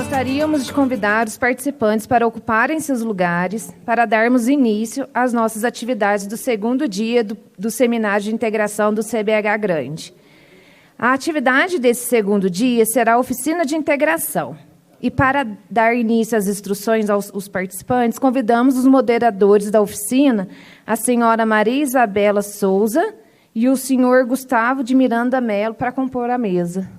Gostaríamos de convidar os participantes para ocuparem seus lugares para darmos início às nossas atividades do segundo dia do Seminário de Integração do CBH Grande. A atividade desse segundo dia será a oficina de integração. E para dar início às instruções aos participantes, convidamos os moderadores da oficina, a senhora Maria Isabela Souza e o senhor Gustavo de Miranda Melo, para compor a mesa.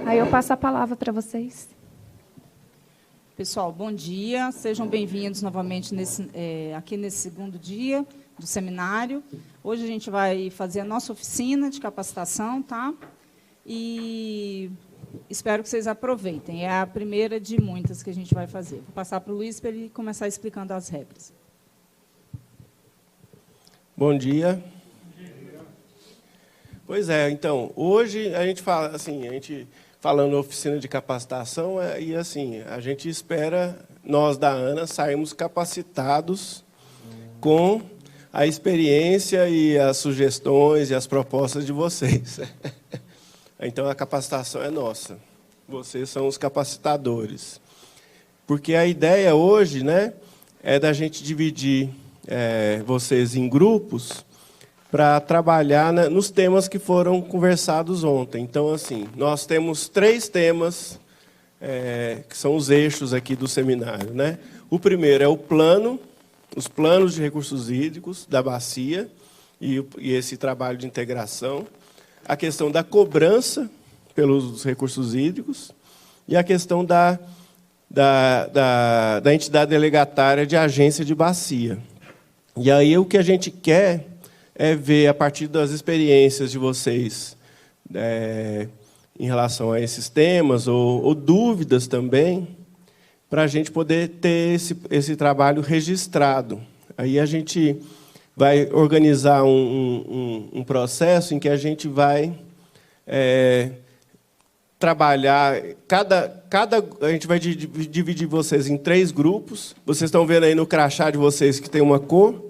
Aí eu passo a palavra para vocês. Pessoal, bom dia. Sejam bem-vindos novamente aqui nesse segundo dia do seminário. Hoje a gente vai fazer a nossa oficina de capacitação, tá? E espero que vocês aproveitem. É a primeira de muitas que a gente vai fazer. Vou passar para o Luiz para ele começar explicando as regras. Bom dia. Pois é, então, hoje a gente fala assim, falando oficina de capacitação, e assim, a gente espera, nós da ANA, sairmos capacitados com a experiência e as sugestões e as propostas de vocês. Então, a capacitação é nossa. Vocês são os capacitadores. Porque a ideia hoje, né, é da gente dividir vocês em grupos para trabalhar nos temas que foram conversados ontem. Então, assim, nós temos 3 temas que são os eixos aqui do seminário, né? O primeiro é o plano, os planos de recursos hídricos da bacia e esse trabalho de integração. A questão da cobrança pelos recursos hídricos e a questão da entidade delegatária de agência de bacia. E aí o que a gente quer é ver, a partir das experiências de vocês em relação a esses temas, ou dúvidas também, para a gente poder ter esse trabalho registrado. Aí a gente vai organizar um processo em que a gente vai trabalhar, a gente vai dividir vocês em 3 grupos. Vocês estão vendo aí no crachá de vocês que tem uma cor.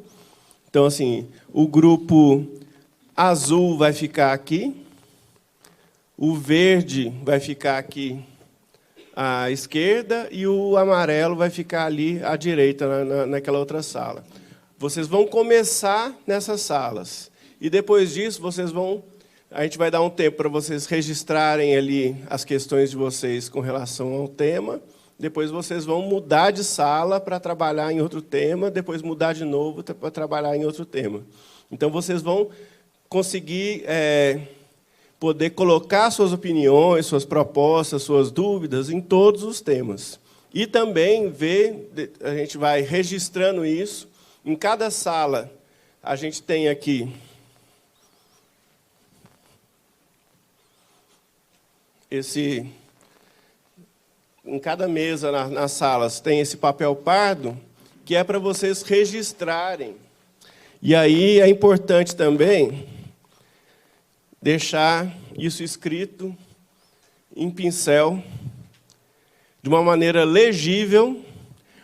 Então, assim, o grupo azul vai ficar aqui, o verde vai ficar aqui à esquerda e o amarelo vai ficar ali à direita, naquela outra sala. Vocês vão começar nessas salas. E, depois disso, a gente vai dar um tempo para vocês registrarem ali as questões de vocês com relação ao tema. Depois vocês vão mudar de sala para trabalhar em outro tema, depois mudar de novo para trabalhar em outro tema. Então, vocês vão conseguir poder colocar suas opiniões, suas propostas, suas dúvidas em todos os temas. E também a gente vai registrando isso. Em cada sala, a gente tem aqui em cada mesa nas salas tem esse papel pardo, que é para vocês registrarem. E aí é importante também deixar isso escrito em pincel, de uma maneira legível,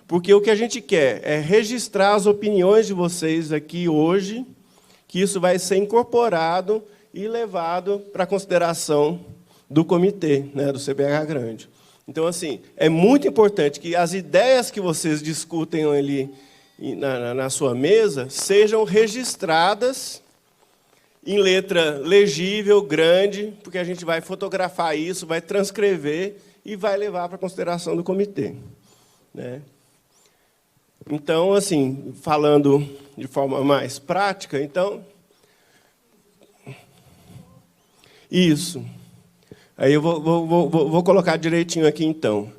porque o que a gente quer é registrar as opiniões de vocês aqui hoje, que isso vai ser incorporado e levado para a consideração do comitê, né, do CBH Grande. Então, assim, é muito importante que as ideias que vocês discutem ali na sua mesa sejam registradas em letra legível, grande, porque a gente vai fotografar isso, vai transcrever e vai levar para a consideração do comitê, né? Então, assim, falando de forma mais prática, então, isso. Aí eu vou colocar direitinho aqui, então.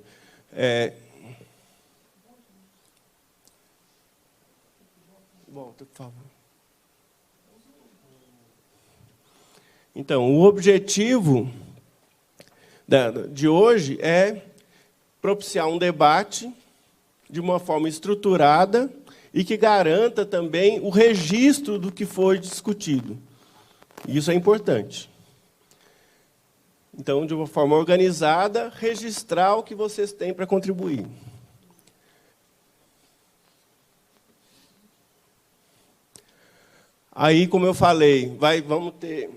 Volta, por favor. Então, o objetivo de hoje é propiciar um debate de uma forma estruturada e que garanta também o registro do que foi discutido. Isso é importante. Então, de uma forma organizada, registrar o que vocês têm para contribuir. Aí, como eu falei, vamos ter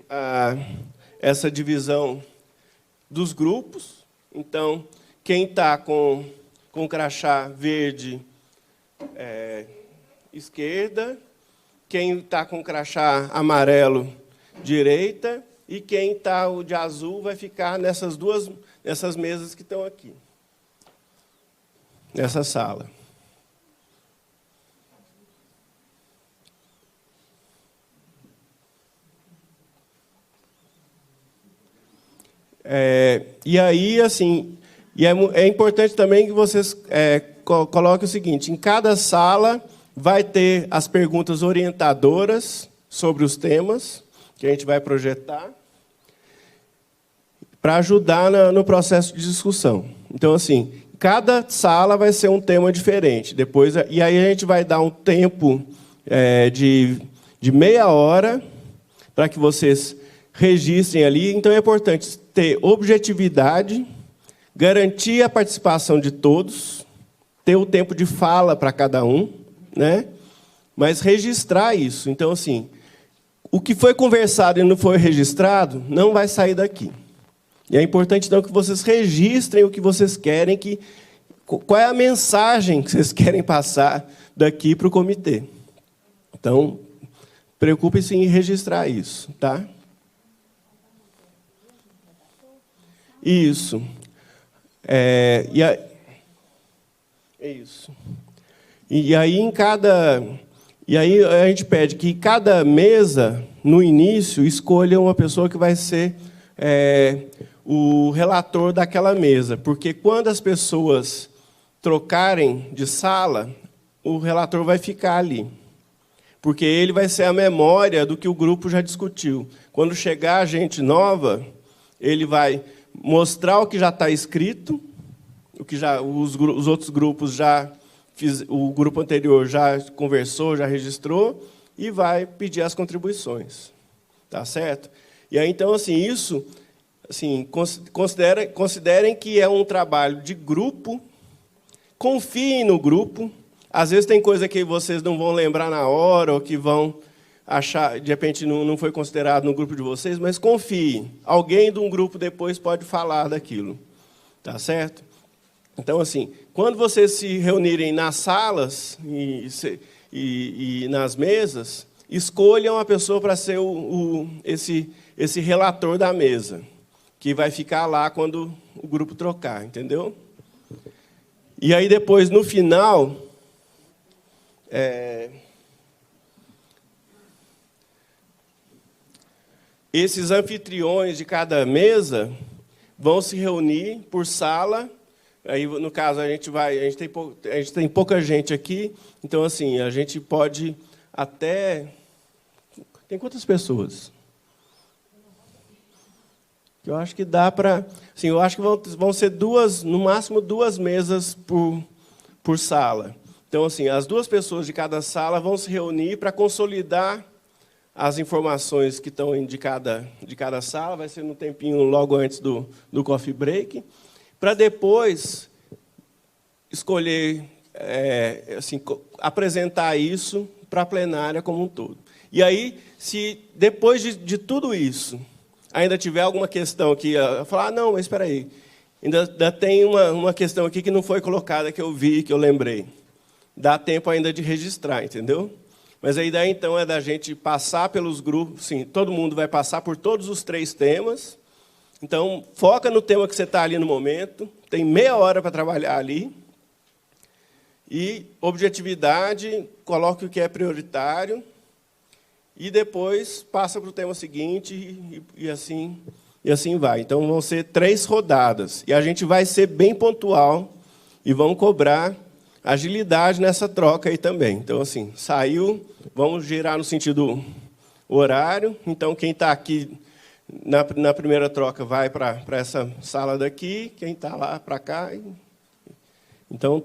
essa divisão dos grupos. Então, quem está com crachá verde, esquerda. Quem está com crachá amarelo, direita. E quem está de azul vai ficar nessas mesas que estão aqui. Nessa sala. E aí, assim, é importante também que vocês coloquem o seguinte: em cada sala vai ter as perguntas orientadoras sobre os temas que a gente vai projetar para ajudar no processo de discussão. Então, assim, cada sala vai ser um tema diferente. E aí a gente vai dar um tempo de meia hora para que vocês registrem ali. Então, é importante ter objetividade, garantir a participação de todos, ter o tempo de fala para cada um, né? Mas registrar isso. Então, assim, o que foi conversado e não foi registrado não vai sair daqui. E é importante, então, que vocês registrem o que vocês querem, qual é a mensagem que vocês querem passar daqui para o comitê. Então, preocupe-se em registrar isso, tá? Isso. É isso. E aí a gente pede que cada mesa, no início, escolha uma pessoa que vai ser o relator daquela mesa. Porque quando as pessoas trocarem de sala, o relator vai ficar ali. Porque ele vai ser a memória do que o grupo já discutiu. Quando chegar gente nova, ele vai mostrar o que já está escrito, o que os outros grupos o grupo anterior já conversou, já registrou, e vai pedir as contribuições. Tá certo? E aí, então, assim, isso, assim, considerem que é um trabalho de grupo, confiem no grupo. Às vezes tem coisa que vocês não vão lembrar na hora, ou que vão achar, de repente, não foi considerado no grupo de vocês, mas confiem. Alguém de um grupo depois pode falar daquilo. Tá certo? Então, assim, quando vocês se reunirem nas salas e nas mesas, escolham a pessoa para ser esse relator da mesa, que vai ficar lá quando o grupo trocar, entendeu? E aí, depois, no final, esses anfitriões de cada mesa vão se reunir por sala. Aí, no caso, a gente tem pouca gente aqui, então, assim, a gente pode até... Tem quantas pessoas? Eu acho que dá para... Assim, eu acho que vão ser no máximo 2 mesas por sala. Então, assim, as 2 pessoas de cada sala vão se reunir para consolidar as informações que estão de cada sala. Vai ser no tempinho logo antes do coffee break, para depois escolher, assim, apresentar isso para a plenária como um todo. E aí, se depois de tudo isso, ainda tiver alguma questão que falar, não, mas espera aí, ainda tem uma questão aqui que não foi colocada, que eu vi, que eu lembrei. Dá tempo ainda de registrar, entendeu? Mas a ideia, então, é da gente passar pelos grupos, sim, todo mundo vai passar por todos os 3 temas. Então, foca no tema que você está ali no momento, tem meia hora para trabalhar ali. E objetividade, coloque o que é prioritário. E depois passa para o tema seguinte e assim vai. Então, vão ser 3 rodadas. E a gente vai ser bem pontual e vamos cobrar agilidade nessa troca aí também. Então, assim, saiu, vamos girar no sentido horário. Então, quem está aqui na primeira troca vai para essa sala daqui, quem está lá para cá. Então,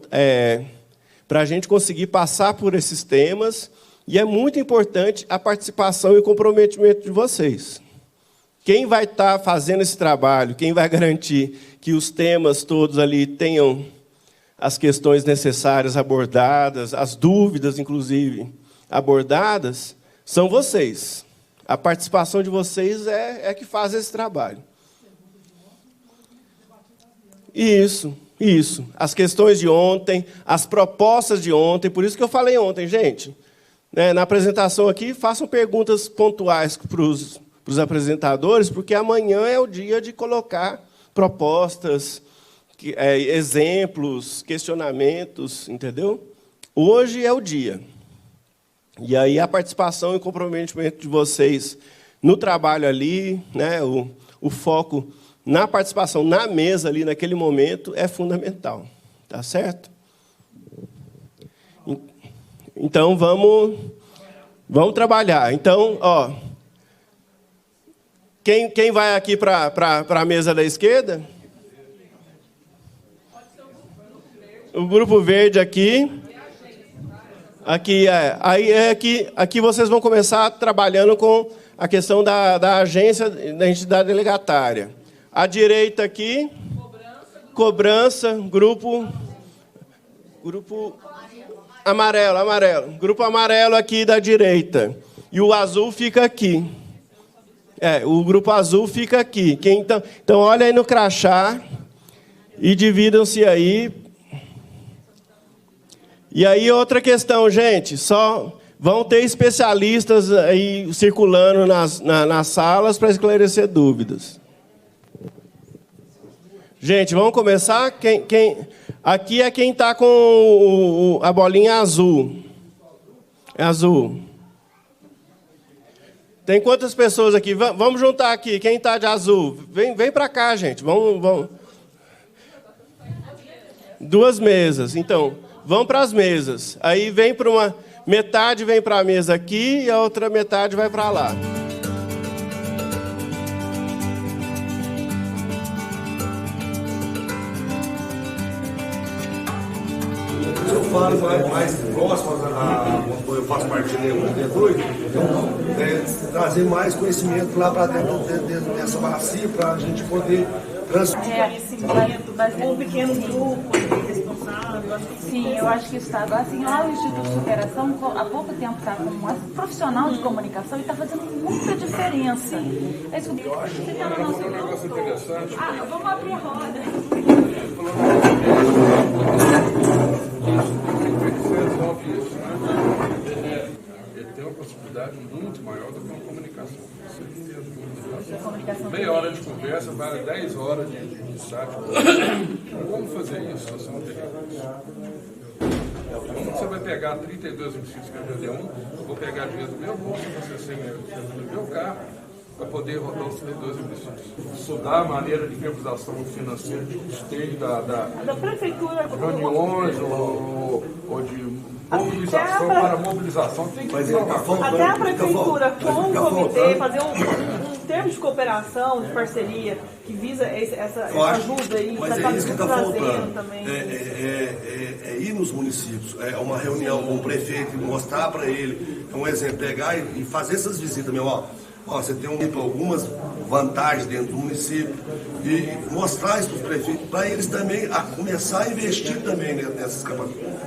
para a gente conseguir passar por esses temas, e é muito importante a participação e o comprometimento de vocês. Quem vai estar fazendo esse trabalho, quem vai garantir que os temas todos ali tenham as questões necessárias abordadas, as dúvidas, inclusive, abordadas, são vocês. A participação de vocês é que faz esse trabalho. Isso. As questões de ontem, as propostas de ontem, por isso que eu falei ontem, gente. Na apresentação aqui, façam perguntas pontuais para os apresentadores, porque amanhã é o dia de colocar propostas, exemplos, questionamentos, entendeu? Hoje é o dia. E aí a participação e o comprometimento de vocês no trabalho ali, né, o foco na participação na mesa ali naquele momento é fundamental, tá certo? Então vamos trabalhar. Então, ó, quem vai aqui para a mesa da esquerda? O grupo verde aqui. Aqui vocês vão começar trabalhando com a questão da agência, da entidade delegatária. À direita aqui, cobrança, grupo amarelo. Grupo amarelo aqui da direita. E o azul fica aqui. O grupo azul fica aqui. Então, olha aí no crachá e dividam-se aí. E aí, outra questão, gente, só vão ter especialistas aí circulando nas salas para esclarecer dúvidas. Gente, vamos começar? Aqui é quem está com a bolinha azul. É azul. Tem quantas pessoas aqui? Vamos juntar aqui. Quem está de azul? Vem para cá, gente. Vamos. 2 mesas. Então, vão para as mesas. Aí vem para uma... Metade vem para a mesa aqui e a outra metade vai para lá. Eu falo mais próximo, eu faço parte do então, trazer mais conhecimento lá para dentro dessa bacia, para a gente poder conhecimento, mas um pequeno grupo responsável. Sim, eu acho que isso está agora. Assim, lá o Instituto de Superação, há pouco tempo, está com uma profissional de comunicação e está fazendo muita diferença. É isso que eu acho que está no nosso negócio interessante. Vamos abrir a roda. Tem uma possibilidade muito maior do que uma comunicação. Meia hora de conversa vale 10 horas de chat. Como fazer isso? Você não tem como você vai pegar 32 municípios que eu dei eu vou pegar dinheiro do meu bolso, você sem do meu carro, para poder rodar os 32 municípios. Estudar a maneira de viabilização financeira de custeio da prefeitura, reuniões ou de mobilização para mobilização. Tem que até a prefeitura com o comitê fazer um termo de cooperação, de parceria, que visa essa ajuda aí. Mas é isso que está faltando. Também. É ir nos municípios, é uma reunião com o prefeito, mostrar para ele, um exemplo, pegar e fazer essas visitas, você tem algumas vantagens dentro do município e mostrar isso para os prefeitos, para eles também começar a investir também nessas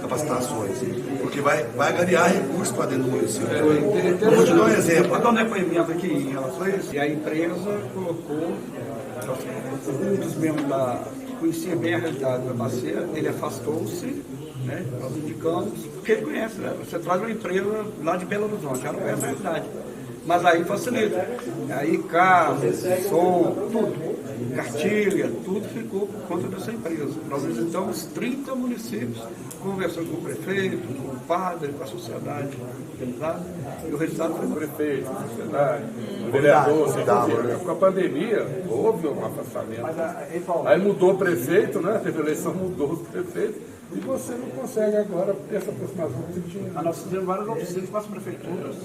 capacitações, porque vai ganhar recursos para dentro do município. Eu vou te dar um exemplo. Vou dar um depoimento aqui em relação a isso. E a empresa colocou um dos membros que conhecia bem a realidade da bacia, ele afastou-se, né? Nós indicamos, porque ele conhece, né? Você traz uma empresa lá de Belo Horizonte, ela não conhece a realidade. Mas aí facilita. Aí casa, som, tudo, cartilha, tudo ficou por conta dessa empresa. Nós visitamos 30 municípios, conversando com o prefeito, com o padre, com a sociedade organizada, e o resultado foi o prefeito, a sociedade, o vereador. Com a pandemia, houve um afastamento. Aí mudou o prefeito, né? Teve eleição, mudou o prefeito. E você não consegue agora ter essa aproximação que você tinha. Nós fizemos várias oficinas com as prefeituras.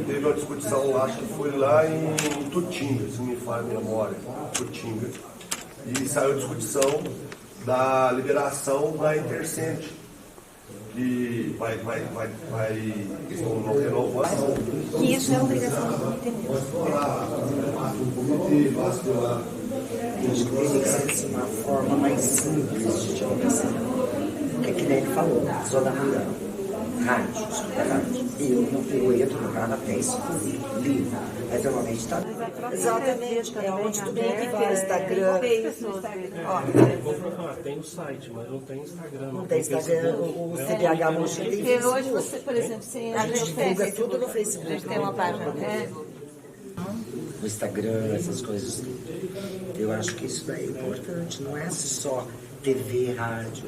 Teve uma discussão lá, acho que foi lá em Tutinga, se me falha a memória, Tutinga. E saiu a discussão da liberação da Intercente, que vai renovando. Que isso é obrigação do comitê mesmo. Acho que deveria ser uma forma mais simples de divulgação. É que nem ele falou, zona rural, rádio, escuta rádio. Eu não eu entro no carro até excluir, livro. Mas normalmente está. Exatamente, é onde tu tem que ver Instagram. Tem o site, mas não tem Instagram. Não tem Instagram, o CBH Mogi tem Porque Facebook. hoje você, por exemplo, A gente divulga tudo no Facebook. A gente tem uma página no Facebook. No Instagram, essas coisas. Eu acho que isso daí é importante, não é só TV, rádio.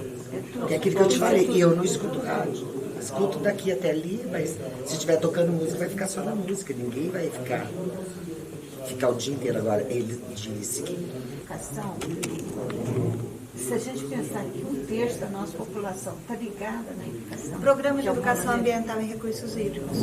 É aquilo que eu te falei, eu não escuto rádio. Escuto daqui até ali, mas se estiver tocando música, vai ficar só na música. Ninguém vai ficar o dia inteiro agora. Ele disse que... Educação, se a gente pensar que 1/3 da nossa população está ligada na educação. Programa de Educação Ambiental e Recursos Hídricos.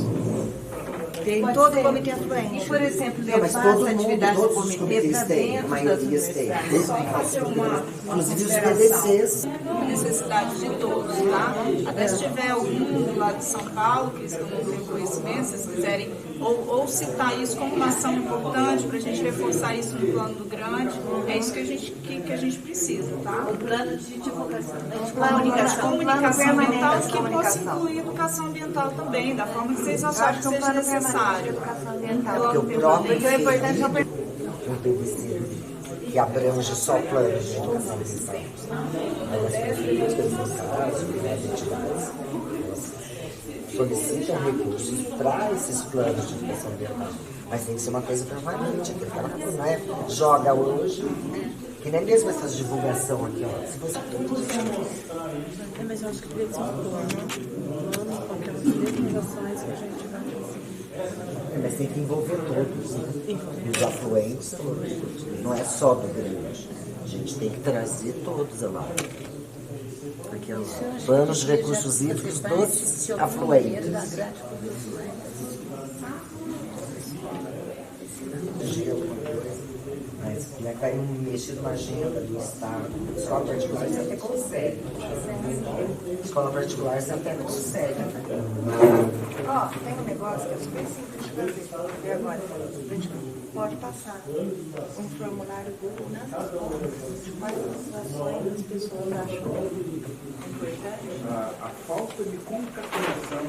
Tem Pode todo ser. o comitê afluente. E, por exemplo, Não, mas levar todo as mundo, atividades do todos os comitê para comitês têm, a dentro das maioria tem. universidades. Só fazer uma Inclusive os consideração. BDCs. Necessidade de todos, tá? Até se tiver algum do lado de São Paulo, que isso não tem conhecimento, se vocês quiserem, ou citar isso como uma ação importante para a gente reforçar isso no plano do grande, é isso que a gente precisa, tá? O plano de divulgação. Comunicação ambiental que possa incluir educação ambiental também, da forma que vocês acharem que seja necessário. Porque o próprio um PVC que abrange só planos de educação ambiental. Elas as entidades solicitam recursos para esses planos de educação ambiental. Mas tem que ser uma coisa permanente, aquela coisa, não é joga hoje, que nem mesmo essas divulgação aqui, ó. Se você Mas eu acho que deveria ser um plano com aquelas mesmas ações que a gente vai fazer. mas tem que envolver todos, né? Os afluentes todos. Não é só do grande. A gente tem que trazer todos lá. Aqui, ó, planos de recursos hídricos dos afluentes. Mas como é que vai mexer numa agenda do Estado? Escola particular você até consegue. Escola particular você até consegue. Ó, tem um negócio que é super simples de fazer. E agora? A gente pode passar um formulário Google nas escolas de quais as ações as pessoas acham importante. A falta de concatenação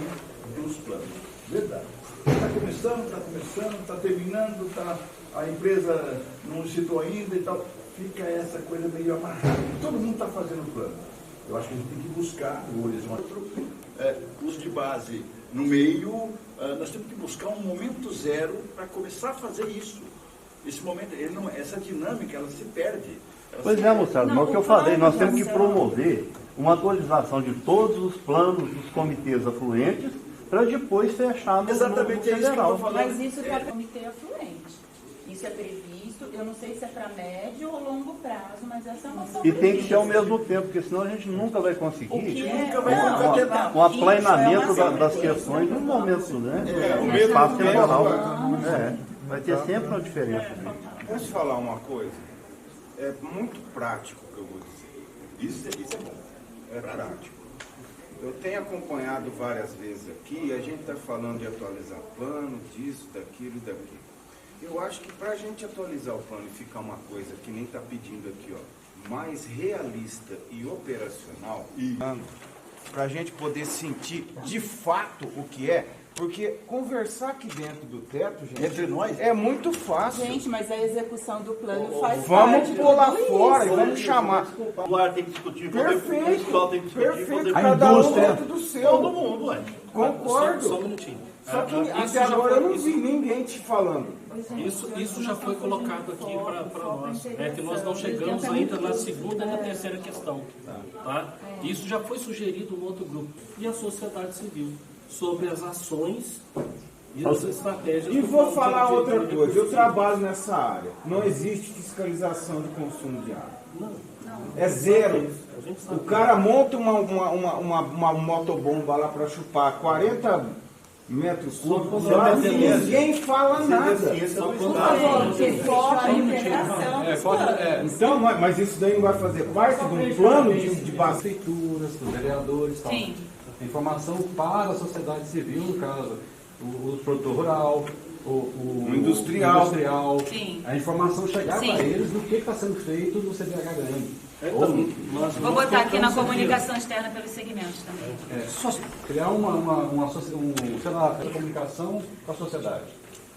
dos planos. Verdade. Está começando, está terminando, a empresa não citou ainda e tal. Fica essa coisa meio amarrada. Todo mundo está fazendo plano. Eu acho que a gente tem que buscar o horizonte. Curso de base no meio, nós temos que buscar um momento zero para começar a fazer isso. Esse momento, essa dinâmica, ela se perde. Pois é, moçada, mas o que eu falei, nós temos que promover uma atualização de todos os planos dos comitês afluentes para depois fechar no Exatamente, é isso que eu estou falando. Mas isso está para comitê afluente. Isso é previsto, eu não sei se é para médio ou longo prazo, mas essa é uma ação E tem que prevista. ser ao mesmo tempo, porque senão a gente nunca vai conseguir um Não, aplanamento das questões no momento, né? No espaço temporal. Vai ter sempre uma diferença. Posso falar uma coisa? É muito prático o que eu vou dizer. Isso é bom. É prático. Eu tenho acompanhado várias vezes aqui, a gente está falando de atualizar plano, disso, daquilo e daquilo. Eu acho que para a gente atualizar o plano e ficar uma coisa que nem está pedindo aqui, ó, mais realista e operacional, para a gente poder sentir de fato o que é, porque conversar aqui dentro do teto, gente, entre nós, é muito fácil. Gente, mas a execução do plano faz vamos parte pôr lá tudo fora isso. e vamos chamar. O ar tem que discutir, Perfeito, o pessoal tem que discutir, perfeito. a Cada um indústria, dentro do seu. todo mundo, ué. Concordo. Só um minutinho. Só que Isso até já agora foi- eu não vi ninguém te falando. Isso já foi colocado aqui para nós. É que nós não chegamos ainda na segunda e na terceira questão. Tá? Isso já foi sugerido no outro grupo. E a sociedade civil, sobre as ações e as estratégias. E do vou plano falar de- outra de- coisa, eu trabalho nessa área. Não existe fiscalização de consumo de água. É zero. O cara monta uma motobomba lá para chupar 40 metros cúbicos lá e ninguém fala nada. Então, mas isso daí não vai fazer parte de um plano de base? Prefeituras, dos vereadores, tal. Sim. Informação para a sociedade civil, no caso, o produtor rural, o industrial. Sim. A informação chegar Sim. para eles do que está sendo feito no CBH grande. Vou botar aqui na comunicação externa pelos segmentos também. Criar sei lá, comunicação com a sociedade.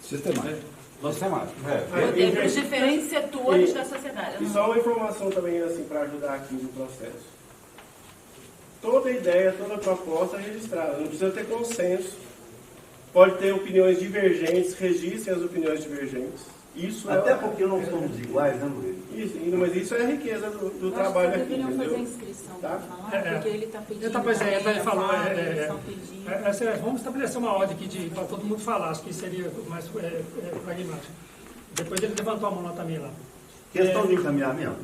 Sistemática. Para os diferentes setores da sociedade. E só uma informação também, assim, para ajudar aqui no processo. Toda ideia, toda proposta é registrada, não precisa ter consenso. Pode ter opiniões divergentes, registrem as opiniões divergentes. Isso até porque não somos iguais, né, Luiz? Isso, mas isso é a riqueza do trabalho aqui, entendeu? Fazer inscrição, tá? Porque ele está pedindo. Ele falou, vamos estabelecer uma ordem aqui para todo mundo falar, acho que seria mais pragmático. Depois ele levantou a mão lá também lá. Questão de encaminhamento.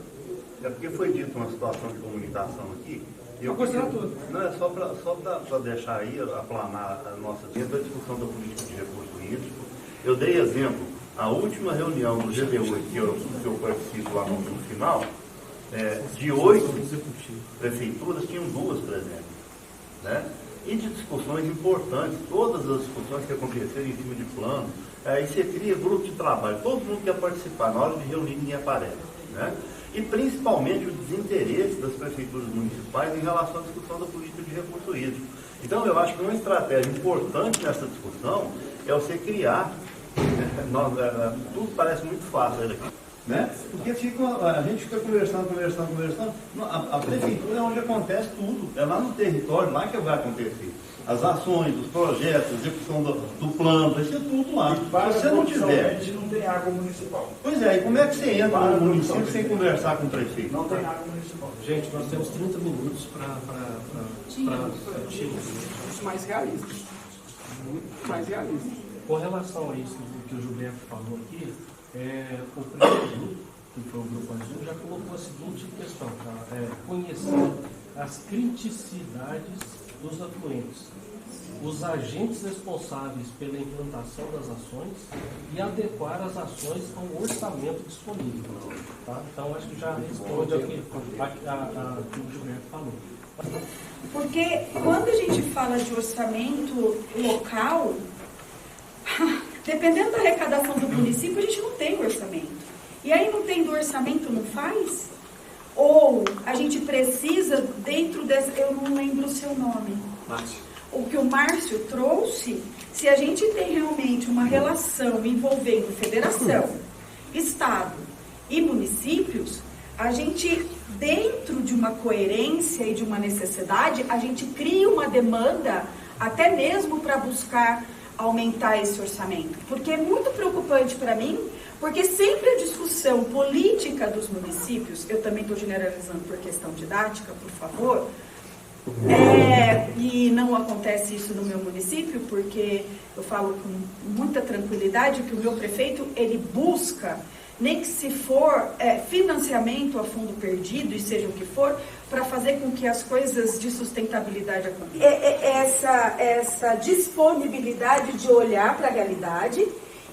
É porque foi dito uma situação de comunicação aqui. Eu considerar tudo. Não, é só para deixar aí, aplanar a nossa discussão da política de recurso hídrico. Eu dei exemplo, a última reunião do GDU que eu participo lá no final, de 8 prefeituras, tinham 2 presentes. Né? E de discussões importantes, todas as discussões que aconteceram em cima de plano, aí você cria grupo de trabalho, todo mundo quer participar, na hora de reunir ninguém aparece. Né? E principalmente o desinteresse das prefeituras municipais em relação à discussão da política de recurso hídrico. Então eu acho que uma estratégia importante nessa discussão é você criar, tudo parece muito fácil aqui, né? Porque a gente fica conversando. A prefeitura é onde acontece tudo, é lá no território, lá que vai acontecer. As ações, os projetos, a execução do plano, vai ser tudo lá. Se você não tiver. Não tem água municipal. Pois é, e como é que você entra no município sem conversar com o prefeito? Não tem água municipal. Gente, nós temos 30 minutos para Isso mais realista. Muito mais realista. Com relação a isso que o Gilberto falou aqui, o primeiro grupo, que foi o grupo azul, já colocou a seguinte questão, conhecer as criticidades dos afluentes, os agentes responsáveis pela implantação das ações e adequar as ações ao orçamento disponível. Tá? Então, acho que já responde ao que o Gilberto falou. Porque quando a gente fala de orçamento local, dependendo da arrecadação do município, a gente não tem orçamento. E aí não tem do orçamento, não faz? Ou a gente precisa, dentro desse, eu não lembro o seu nome, o que o Márcio trouxe, se a gente tem realmente uma relação envolvendo federação, estado e municípios, a gente, dentro de uma coerência e de uma necessidade, a gente cria uma demanda, até mesmo para buscar aumentar esse orçamento. Porque é muito preocupante para mim, porque sempre a discussão política dos municípios, eu também estou generalizando por questão didática, por favor, e não acontece isso no meu município, porque eu falo com muita tranquilidade que o meu prefeito, ele busca, nem que se for financiamento a fundo perdido, e seja o que for, para fazer com que as coisas de sustentabilidade aconteçam. Essa disponibilidade de olhar para a realidade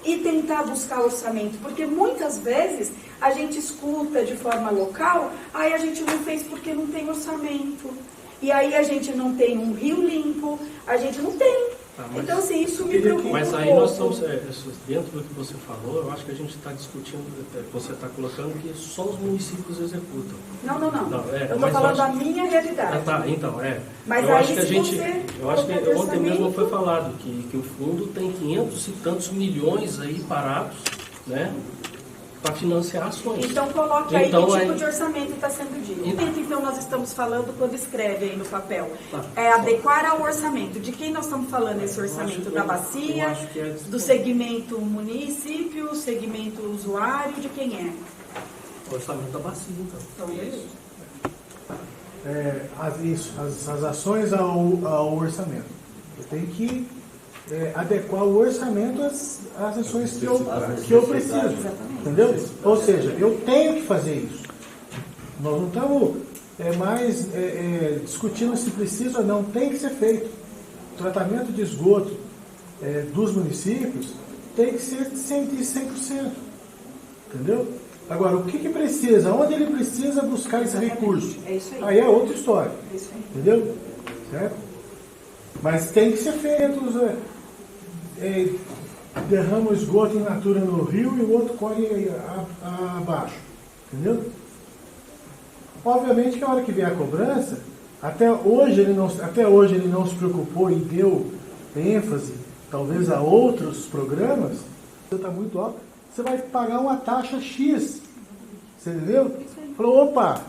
e tentar buscar orçamento, porque muitas vezes a gente escuta de forma local, aí a gente não fez porque não tem orçamento, e aí a gente não tem um rio limpo, a gente não tem. Então, assim, isso me preocupa. Mas aí nós estamos, dentro do que você falou, eu acho que a gente está discutindo, você está colocando que só os municípios executam. Não. Eu estou falando da minha realidade. Então, Mas eu aí acho que a gente, eu acho que ontem mesmo foi falado que o fundo tem 500 e tantos milhões aí parados, né? Para financiar ações. Então coloque aí que tipo de orçamento está sendo dito. Então nós estamos falando quando escreve aí no papel. Adequar ao orçamento. De quem nós estamos falando esse orçamento? Da bacia, do segmento município, segmento usuário, de quem é? O orçamento da bacia, então. Então as ações ao orçamento. Eu tenho que adequar o orçamento às ações que eu preciso. Entendeu? Ou seja, eu tenho que fazer isso. Nós não estamos mais discutindo se precisa ou não, tem que ser feito. O tratamento de esgoto dos municípios tem que ser de 100%. Entendeu? Agora, o que precisa? Onde ele precisa buscar esse recurso? É isso aí. Aí é outra história. É isso aí. Entendeu? Certo? Mas tem que ser feito. Derrama o esgoto in natura no rio e o outro corre abaixo. Entendeu? Obviamente que a hora que vier a cobrança, até hoje ele não se preocupou e deu ênfase, talvez, a outros programas, você está muito alto, você vai pagar uma taxa X. Você entendeu? Falou, opa,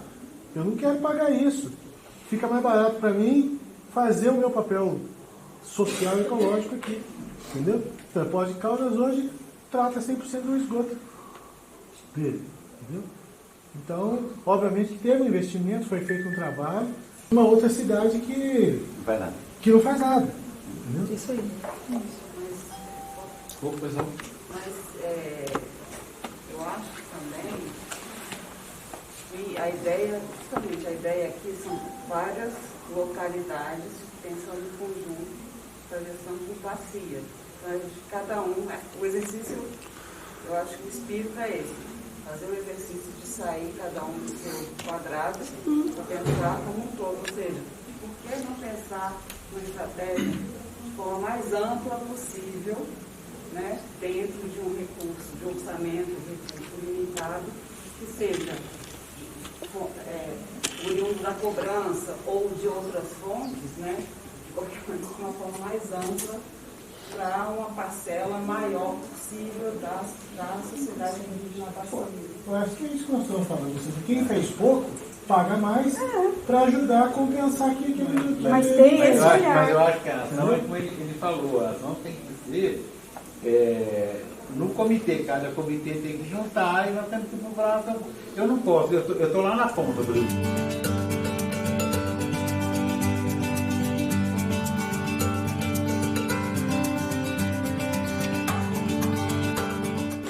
eu não quero pagar isso. Fica mais barato para mim fazer o meu papel social e ecológico aqui. Entendeu? Então, Pós de Caldas hoje trata 100% do esgoto dele. Entendeu? Então, obviamente que teve um investimento, foi feito um trabalho. Uma outra cidade que não faz nada. Entendeu? Isso aí. Mas eu acho também que a ideia, justamente a ideia aqui são várias localidades pensando em conjunto para a gestão de bacia. Então, cada um, o exercício, eu acho que o espírito é esse. Fazer o exercício de sair cada um do seu quadrado para pensar como um todo. Ou seja, por que não pensar uma estratégia de forma mais ampla possível, né, dentro de um recurso, de um orçamento, de recurso limitado, que seja oriundo da cobrança ou de outras fontes, né, de uma forma mais ampla, para uma parcela maior possível da sociedade indígena brasileira. Eu acho que é isso que nós estamos falando. Ou seja, quem fez pouco, paga mais para ajudar a compensar aquilo que Mas tem esse Mas olhar. eu acho que a ação é como ele falou, a ação tem que ser no comitê, cada comitê tem que juntar e nós temos que procurar. Eu não posso, eu estou lá na ponta do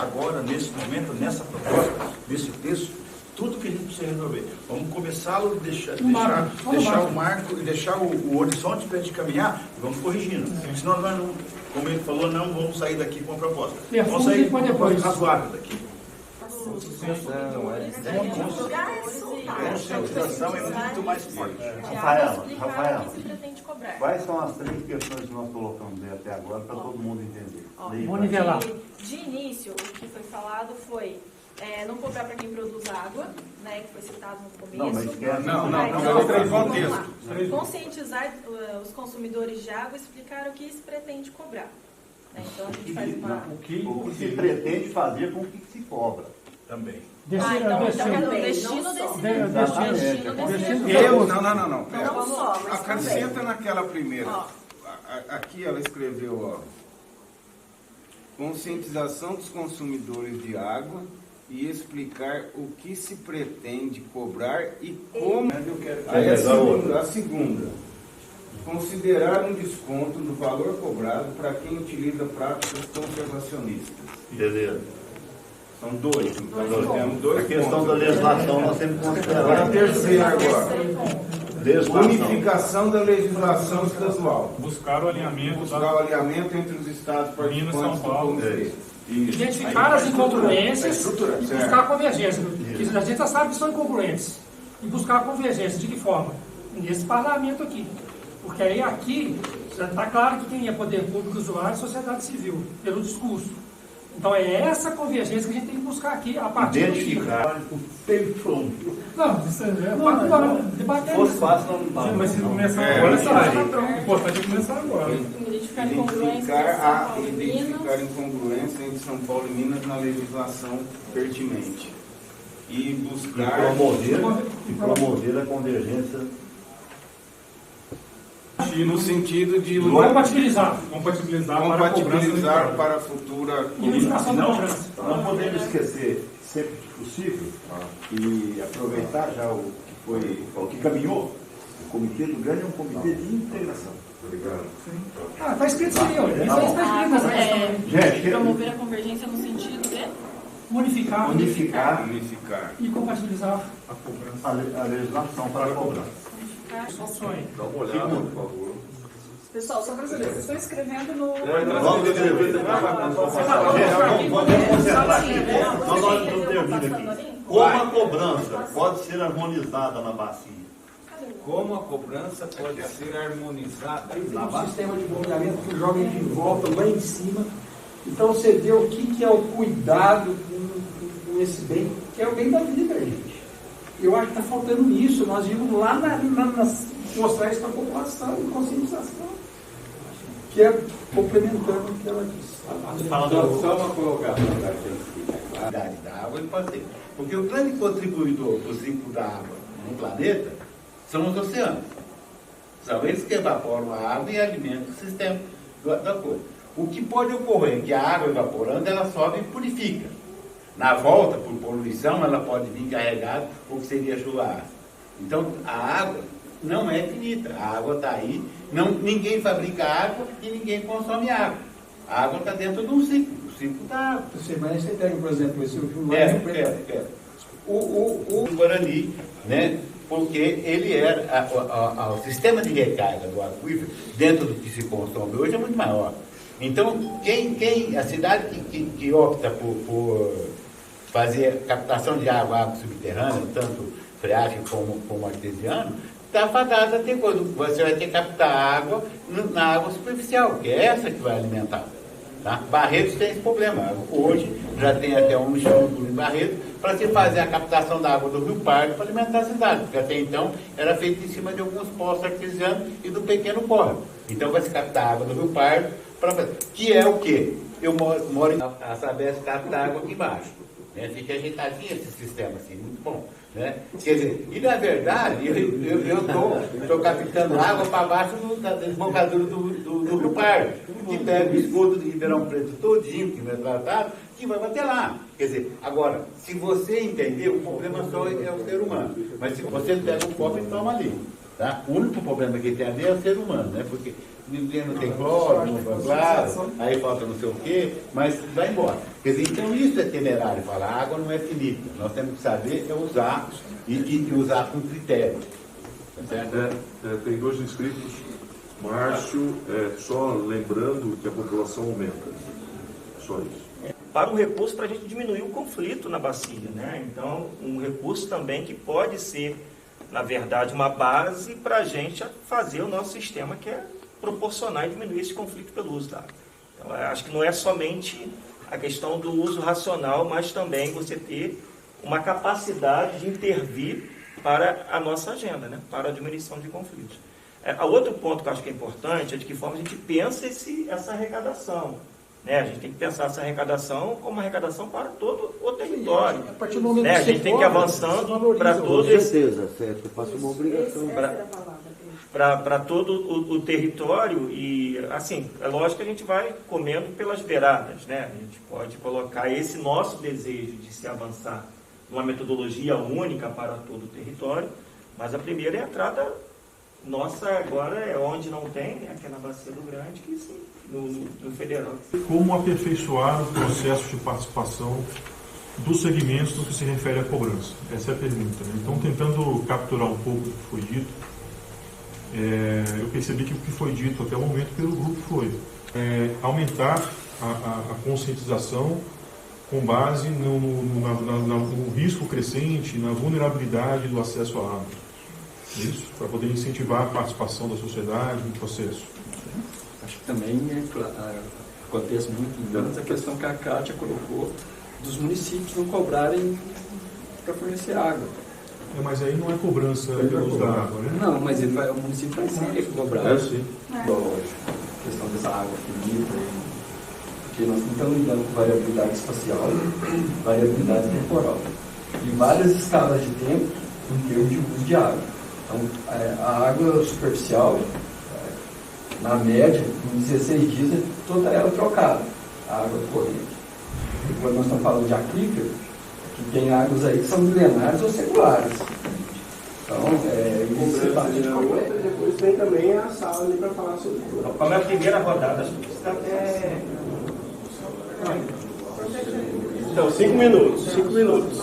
Agora, nesse momento, nessa proposta, nesse texto, tudo que a gente precisa resolver. Vamos começá-lo, deixar o marco e deixar o horizonte para a gente caminhar e vamos corrigindo. Senão nós não, como ele falou, não vamos sair daqui com a proposta. Vamos sair com uma proposta razoável daqui. Conscientização é muito mais forte. Rafaela, quais são as 3 questões que nós colocamos até agora para todo mundo entender? Vamos nivelar. De início, o que foi falado foi não cobrar para quem produz água, né, que foi citado no começo. Não. Conscientizar os consumidores de água e explicar o que se pretende cobrar. Né? Então a gente faz uma... O que se pretende fazer com o que se cobra. Também. Então, o destino desse... Não. Acrescenta naquela primeira. Aqui ela escreveu, conscientização dos consumidores de água e explicar o que se pretende cobrar e como. Aí a segunda, considerar um desconto do valor cobrado para quem utiliza práticas conservacionistas. Beleza. São 2. Então nós temos 2 A questão da legislação nós temos que considerar. Agora a terceira agora. Unificação da legislação estadual. Buscar o alinhamento entre os estados participantes São Paulo. do comitê. Identificar as incongruências e buscar a convergência. A gente já sabe que são incongruentes. E buscar a convergência. De que forma? Nesse parlamento aqui. Porque aí aqui já está claro que quem é poder público, usuário, é sociedade civil, pelo discurso. Então é essa convergência que a gente tem que buscar aqui a partir do identificar o tempo. Não, isso é debater. Fosse fácil, não. Mas se começar agora, sai. O importante é começar agora. Identificar incongruência entre São Paulo e Minas na legislação pertinente. E buscar... E promover a convergência. No sentido de compatibilizar para a futura Não podemos esquecer, sempre que possível, e aproveitar já o que caminhou. O Comitê do Grande é um comitê de integração. Obrigado. Está escrito isso aí, olha. Isso aí está escrito. Gente, promover a convergência no sentido de unificar e compatibilizar a legislação para a cobrança. Dá uma olhada, por favor. Pessoal, só para saber, vocês estão escrevendo no... Vamos escrever. Vamos concentrar aqui. Nós não terminamos aqui. Como a cobrança pode ser harmonizada na bacia? Como a cobrança pode ser harmonizada na um bacia? sistema de bombeamento que joga de volta lá em cima. Então você vê o que é o cuidado com esse bem, que é o bem da vida, gente. Eu acho que está faltando isso. Nós íamos lá mostrar isso para a população, em conscientização, que é complementando o que ela disse. Só uma colocação para a qualidade da água, ele pode ter. Porque o grande contribuidor para o ciclo da água no planeta são os oceanos. São eles que evaporam a água e alimentam o sistema da coisa. O que pode ocorrer é que a água evaporando, ela sobe e purifica. Na volta, por poluição, ela pode vir carregada, o que seria chuva ácida. Então, a água não é finita. A água está aí, ninguém fabrica água e ninguém consome água. A água está dentro de um ciclo, o ciclo da água. Mas você tem, por exemplo, esse o Guarani, né? Porque ele era, o sistema de recarga do aquífero, dentro do que se consome hoje, é muito maior. Então, a cidade que opta por fazer captação de água subterrânea, tanto freática como artesiana, está fadada a ter coisa. Você vai ter que captar água na água superficial, que é essa que vai alimentar. Tá? Barretos tem esse problema. Hoje já tem até um estudo em Barretos para se fazer a captação da água do Rio Pardo para alimentar a cidade, porque até então era feito em cima de alguns poços artesianos e do pequeno córrego. Então vai se captar a água do Rio Pardo, que é o quê? Eu moro em a Sabesp capta água aqui embaixo. Né? Fica ajeitadinho esse sistema assim, muito bom. Né? Quer dizer, e na verdade, eu estou captando água para baixo da desembocadura do Rio Pardo, que pega o esgoto de Ribeirão Preto todinho, que não é tratado, que vai bater lá. Quer dizer, agora, se você entender, o problema só é o ser humano. Mas se você pega um copo e toma ali. Tá? O único problema que tem ali é o ser humano, né? Porque ninguém não tem cloro, não foi claro, aí falta não sei o quê, mas vai embora. Quer dizer, então isso é temerário, falar, a água não é finita. Nós temos que saber usar e usar com critério. Tá certo? Tem 2 inscritos. Márcio, só lembrando que a população aumenta. Só isso. Para um recurso para a gente diminuir o conflito na bacia, né? Então, um recurso também que pode ser, na verdade, uma base para a gente fazer o nosso sistema, que é proporcionar e diminuir esse conflito pelo uso da água. Então, acho que não é somente a questão do uso racional, mas também você ter uma capacidade de intervir para a nossa agenda, né? Para a diminuição de conflitos. Outro ponto que eu acho que é importante é de que forma a gente pensa essa arrecadação. Né? A gente tem que pensar essa arrecadação como uma arrecadação para todo o território. A partir do momento né? A gente tem que ir avançando para todo Com certeza, certo. Eu faço uma obrigação. Para todo o território e, assim, é lógico que a gente vai comendo pelas beiradas, né? A gente pode colocar esse nosso desejo de se avançar numa metodologia única para todo o território, mas a primeira é a entrada nossa agora, é onde não tem, né? Aqui é na Bacia do Grande, que sim, no federal. Como aperfeiçoar o processo de participação dos segmentos no que se refere à cobrança? Essa é a pergunta. Né? Então, tentando capturar um pouco do que foi dito, eu percebi que o que foi dito até o momento pelo grupo foi aumentar a conscientização com base no risco crescente, na vulnerabilidade do acesso à água. Isso, para poder incentivar a participação da sociedade no processo. Acho que também acontece muito menos a questão que a Kátia colocou dos municípios não cobrarem para fornecer água. Mas aí não é cobrança pelo uso da água, né? Não, mas o município vai sempre cobrar. Sim. Lógico. A questão dessa água finita, porque nós não estamos lidando com variabilidade espacial, variabilidade temporal. E várias escalas de tempo em termos de uso de água. Então, a água superficial, na média, em 16 dias, é toda ela trocada, a água corrente. E quando nós estamos falando de aquífero, que tem águas aí que são milenares ou seculares. Então, depois tem também a sala ali para falar sobre tudo. Como é a primeira rodada, acho que está até... Então, 5 minutos. 5 minutos.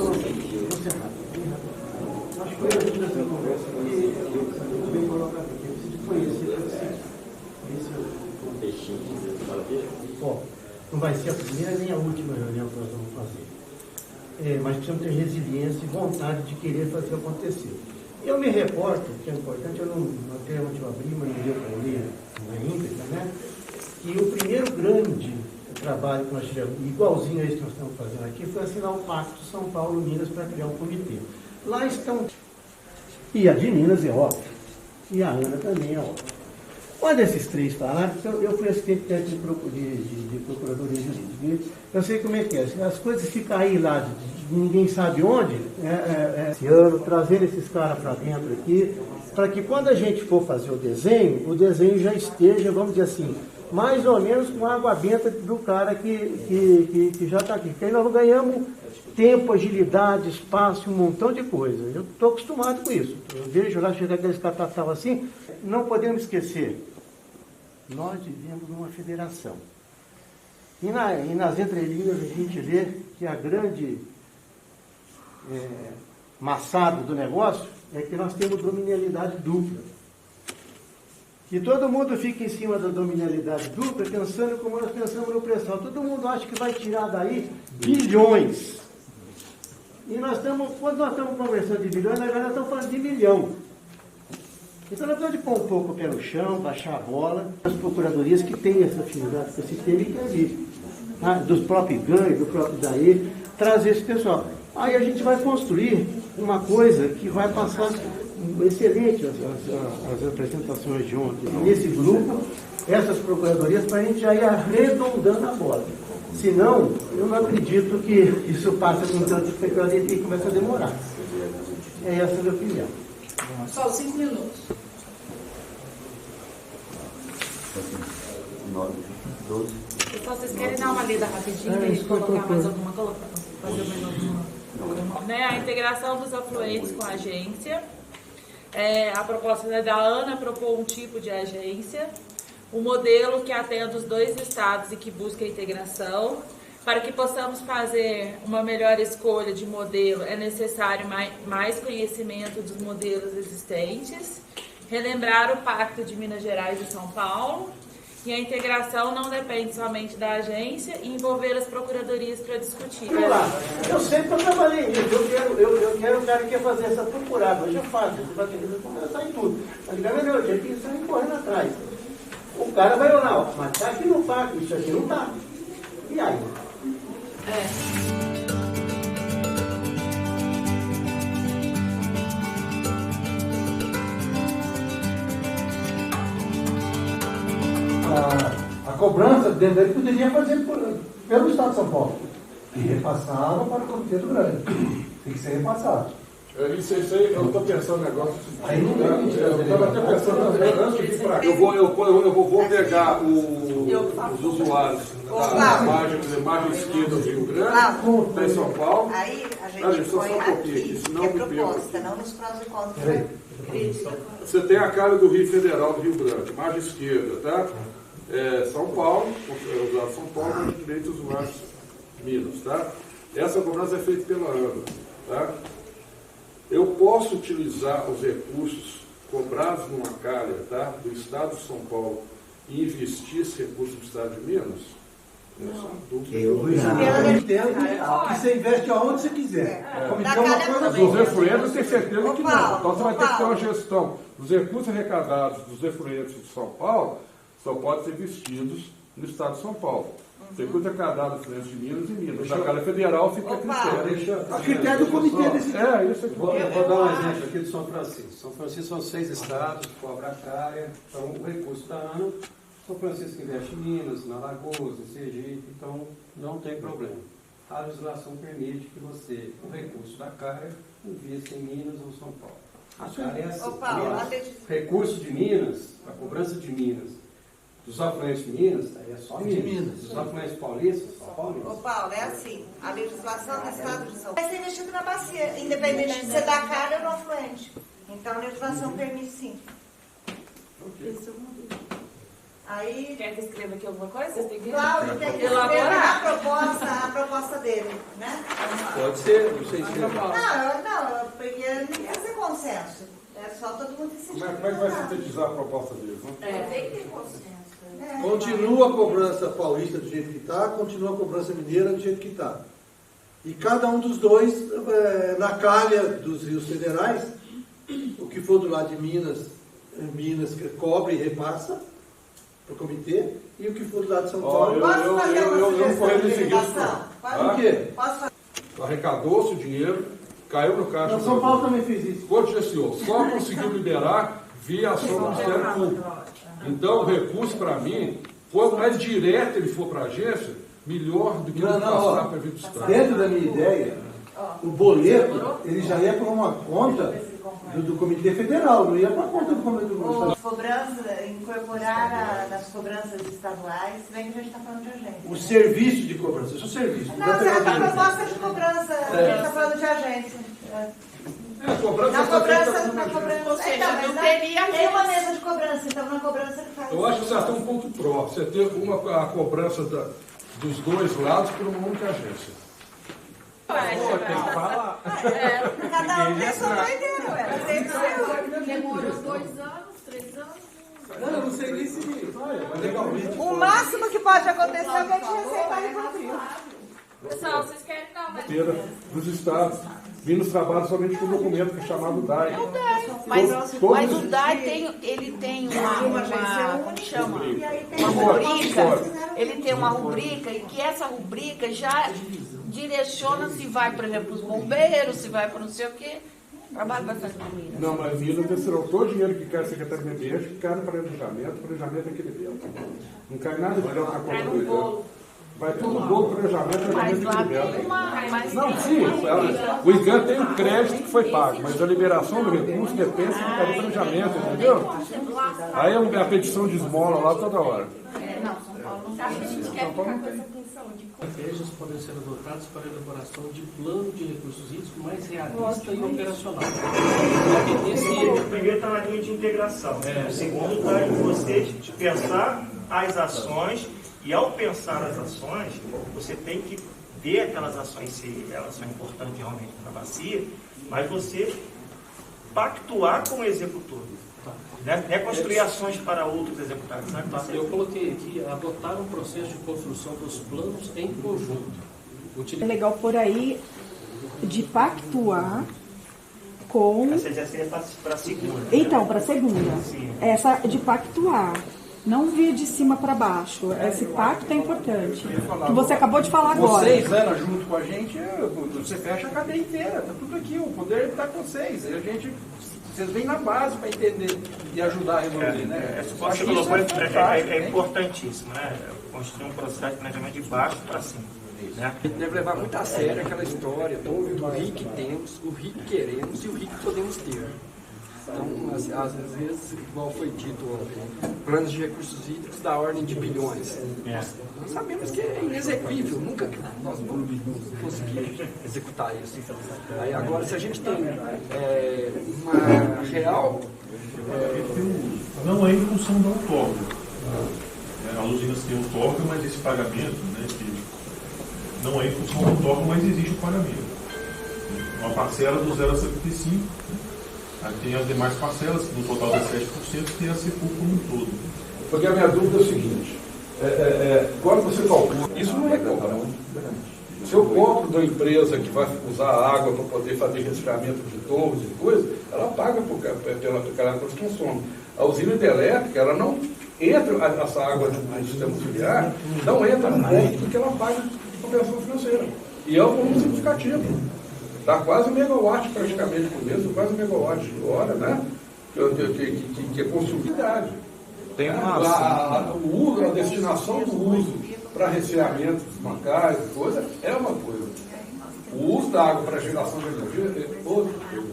Bom, não vai ser a primeira nem a última reunião que nós vamos fazer. Mas precisamos ter resiliência e vontade de querer fazer acontecer. Eu me reporto, que é importante, eu não tenho onde eu abrir, mas não deu para ler na íntegra, né? Que o primeiro grande trabalho que nós tivemos, igualzinho a isso que nós estamos fazendo aqui, foi assinar o Pacto São Paulo-Minas para criar um comitê. Lá estão. E a de Minas é óbvio. E a Ana também é óbvio. Quando esses três falaram, eu fui assistente técnico de procuradoria jurídica. Eu sei como é que é. As coisas ficam aí lá, ninguém sabe onde, esse ano, trazendo esses caras para dentro aqui, para que quando a gente for fazer o desenho já esteja, vamos dizer assim, mais ou menos com a água benta do cara que já está aqui. Porque aí nós ganhamos tempo, agilidade, espaço, um montão de coisa. Eu estou acostumado com isso. Eu vejo lá chegar aqueles catatal assim. Não podemos esquecer, nós vivemos numa federação. E nas entrelinhas a gente vê que a grande maçada do negócio é que nós temos dominalidade dupla. E todo mundo fica em cima da dominalidade dupla pensando como nós pensamos no pré-sal. Todo mundo acha que vai tirar daí bilhões. E quando nós estamos conversando de bilhões, agora nós estamos falando de milhão. Então nós temos de pôr um pouco o pé no chão, baixar a bola. As procuradorias que têm essa afinidade com esse tema e que ali, dos próprios ganhos, do próprio daí, trazer esse pessoal. Aí a gente vai construir uma coisa que vai passar excelente as apresentações de ontem. Nesse grupo, essas procuradorias, para a gente já ir arredondando a bola. Senão, eu não acredito que isso passe com tanta especulação e começa a demorar. É essa a minha opinião. Só 5 minutos. 9, 12. Pessoal, vocês querem dar uma lida rapidinho e colocar mais alguma coisa? Fazer mais alguma? Né? A integração dos afluentes com a agência. A proposta da Ana propôs um tipo de agência. O modelo que atenda os dois estados e que busca a integração. Para que possamos fazer uma melhor escolha de modelo, é necessário mais conhecimento dos modelos existentes, relembrar o Pacto de Minas Gerais e São Paulo, e a integração não depende somente da agência e envolver as procuradorias para discutir. Eu sempre trabalhei nisso, eu quero o cara que quer fazer essa procurada, hoje eu faço, você vai ter que começar em tudo. Antigamente eu tinha que sair correndo atrás. O cara vai olhar, mas está aqui no pacto, isso aqui não está. E aí? A cobrança dentro dele poderia fazer pelo Estado de São Paulo. E repassava para o Comitê do Grande. Tem que ser repassado. Isso aí, eu estou pensando no negócio. Aí não tem. Eu estava até pensando antes de vir para cá. Eu vou pegar os usuários da margem esquerda do Rio Grande, está em São Paulo. Aí a gente põe aqui, que é proposta, não nos prós e contras. Você tem a cara do Rio Federal do Rio Grande, margem esquerda, tá? São Paulo, usuário São Paulo, margem direita, usuários Minas, tá? Essa cobrança é feita pela ANA, tá? Eu posso utilizar os recursos cobrados numa calha, tá, do Estado de São Paulo e investir esse recurso no Estado de Minas? Eu entendo que você investe aonde você quiser. Dos refluentes, tem certeza que não. Então você vai ter que ter uma gestão dos recursos arrecadados dos refluentes de São Paulo, só podem ser investidos no Estado de São Paulo. Recursos arrecadados de Minas e Minas. Na calha federal fica a critério. A critério do comitê desse isso aqui. Vou dar um exemplo aqui do São Francisco. São Francisco são 6 estados, cobra a calha, então o recurso da ANA. São Francisco investe em Minas, na Alagoas, em Sergipe, então não tem problema. A legislação permite que você, o recurso da CARA, invista em Minas ou São Paulo. A CARA é assim. Recurso de Minas, a cobrança de Minas, dos afluentes de Minas, aí é só Minas. Dos afluentes paulistas, só paulistas. Ô Paulo, é assim, a legislação do Estado de São Paulo vai ser investido na bacia, independente de ser da CARA ou do afluente. Então a legislação permite sim. Isso. Aí, quer que escreva aqui alguma coisa? Vocês têm que Cláudio tem que escrever a proposta dele, né? Pode ser, não sei se Não, porque não ia ser consenso. É só todo mundo decidir. Como é que vai sintetizar a proposta dele? Tem que ter consenso. Continua a cobrança paulista do jeito que está, continua a cobrança mineira do jeito que está. E cada um dos dois, na calha dos rios federais, o que for do lado de Minas cobre e repassa para o comitê, e o que for do lado de São Paulo... Posso fazer uma sugestão de legislação? Por quê? Arrecadou-se o dinheiro, caiu no caixa. São Paulo também fez isso. Contingenciou. Só conseguiu liberar via ação do Ministério Público. Então, o recurso, para mim, quanto mais direto ele for para a agência, melhor do que passar para vir do Estado. Dentro da minha ideia, o boleto, ele já ia para uma conta do Comitê Federal, não ia para a conta do Comitê Federal. Cobrança, incorporar nas cobranças estaduais, bem que a gente está falando de agência. O serviço de cobrança, isso é o serviço. Não, você está proposta de cobrança, a gente está falando de agência. Na cobrança, ou seja, não teria tem uma mesa de cobrança, então na cobrança ele faz. Eu acho que você tem um ponto pró. Você ter a cobrança dos dois lados por uma única agência. Cada um tem sua doideira, Demorou 2 anos, 3 anos. Eu não sei nem se legalmente. O máximo que pode acontecer é que a gente receitar recurso. Pessoal, vocês querem dar uma Dos estados, vindo os trabalhos somente com o documento que é chamado DAI. É o DAI. Mas o DAI tem como chama? Uma rubrica. Ele tem uma rubrica e que essa rubrica já direciona se vai, por exemplo, para os bombeiros, se vai para não sei o quê. Trabalho bastante com Minas. Não, mas Minas descerão todo o dinheiro que cai a Secretaria de Meio Ambiente, que cai no planejamento é aquele dentro. Não cai nada de grão na conta do governo. Vai tudo no bolo, planejamento, Mas lá aquele tem dentro. uma... Não, sim, o IGAN tem um crédito que foi pago, mas a liberação do recurso depende do planejamento, entendeu? Aí é a petição de esmola lá toda hora. Não, São Paulo não A gente quer ficar com essa função de Estratégias podem ser adotadas para a elaboração de plano de recursos hídricos mais realista e operacional. O primeiro está na linha de integração. O segundo está em você pensar as ações, e ao pensar as ações, você tem que ver aquelas ações, se elas são importantes realmente para a bacia, mas você pactuar com o executor. Né? Não é construir ações para outros executarem. Eu coloquei aqui, adotar um processo de construção dos planos em conjunto. É legal por aí de pactuar com... Essa já seria para a segunda. Então, para a segunda. Sim. Essa de pactuar. Não vir de cima para baixo. Esse pacto é importante. Que você acabou de falar agora. Vocês, Ana, junto com a gente, você fecha a cadeia inteira. Está tudo aqui. O poder está com vocês. E a gente... Vocês vêm na base para entender e ajudar a resolver, né? Você colocou, é importantíssimo, né? Construir um processo de planejamento de baixo para cima. Né? A gente deve levar muito a sério aquela história do RIC que temos, o RIC que queremos e o RIC que podemos ter. Então, às vezes, igual foi dito ontem, planos de recursos hídricos da ordem de bilhões. Nós sabemos que é inexequível, nunca nós vamos conseguir executar isso. Aí, agora, se a gente tem uma real... Não é em função da outorga. A Luzinas tem outorga, mas esse pagamento, né, que não é em função da outorga, mas existe o pagamento. Uma parcela do 0 a 75%. Aí tem as demais parcelas, que no total é 7%, tem a CEPUR como um todo. Porque a minha dúvida é o seguinte, quando você calcula, isso não é cobrança. Se eu compro da empresa que vai usar a água para poder fazer resfriamento de torres e coisas, ela paga pela água que consome. A usina hidrelétrica, ela não entra, essa água do sistema auxiliar, não entra no ponto porque ela paga de compensação financeira. E é um volume significativo. Dá quase 1 megawatt praticamente por mês, quase 1 megawatt de hora, né? Que é consumibilidade. Tem o uso, a destinação do uso para resfriamento bancários e coisa é uma coisa. O uso da água para geração de energia é outra coisa.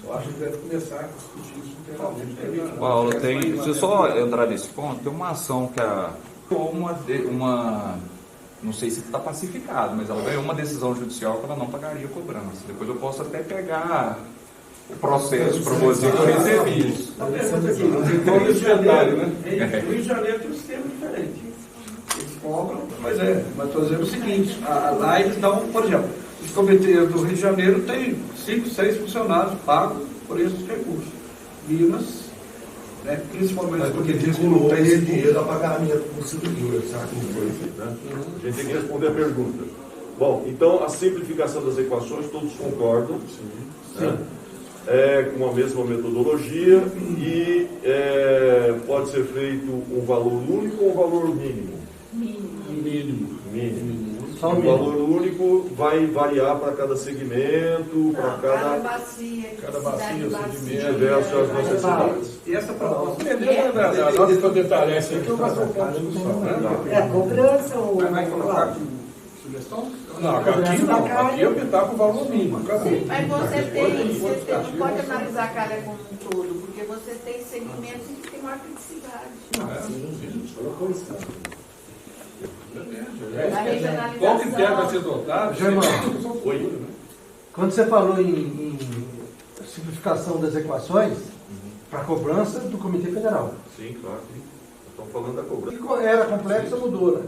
Eu acho que deve começar a discutir isso internamente. Paulo, se eu só entrar nesse ponto, tem uma ação que não sei se está pacificado, mas ela ganhou uma decisão judicial que ela não pagaria cobrança. Depois eu posso até pegar o processo para você que eu recebi isso. No Rio de Janeiro, né? No Rio de Janeiro tem um sistema diferente. Eles cobram, mas estou dizendo o seguinte, lá eles dão, por exemplo, os comitês do Rio de Janeiro tem 5, 6 funcionários pagos por esses recursos. Minas, né, principalmente porque diz que não tem esse dinheiro a pagamento por distribuidor, sabe como foi feito, né? A gente tem que responder a pergunta. Bom, então a simplificação das equações, todos concordam, né? Com a mesma metodologia e pode ser feito um valor único ou um valor mínimo? Mínimo. Um valor único tipo vai variar para cada segmento, para cada bacia, diversas necessidades. E essa proposta, nós para detalhar isso aqui, eu vou fazer um ponto de discussão, né? Cobrança ou... Vai colocar sugestão? Não, aqui não. Aqui eu optar por valor mínimo. Mas você não pode analisar a calha como um todo, porque você tem segmentos que tem uma criticidade. Qual critério vai ser adotado? Germão, quando você falou em simplificação das equações, para cobrança do Comitê Federal. Sim, claro. Estão falando da cobrança. E era complexa, mudou, né?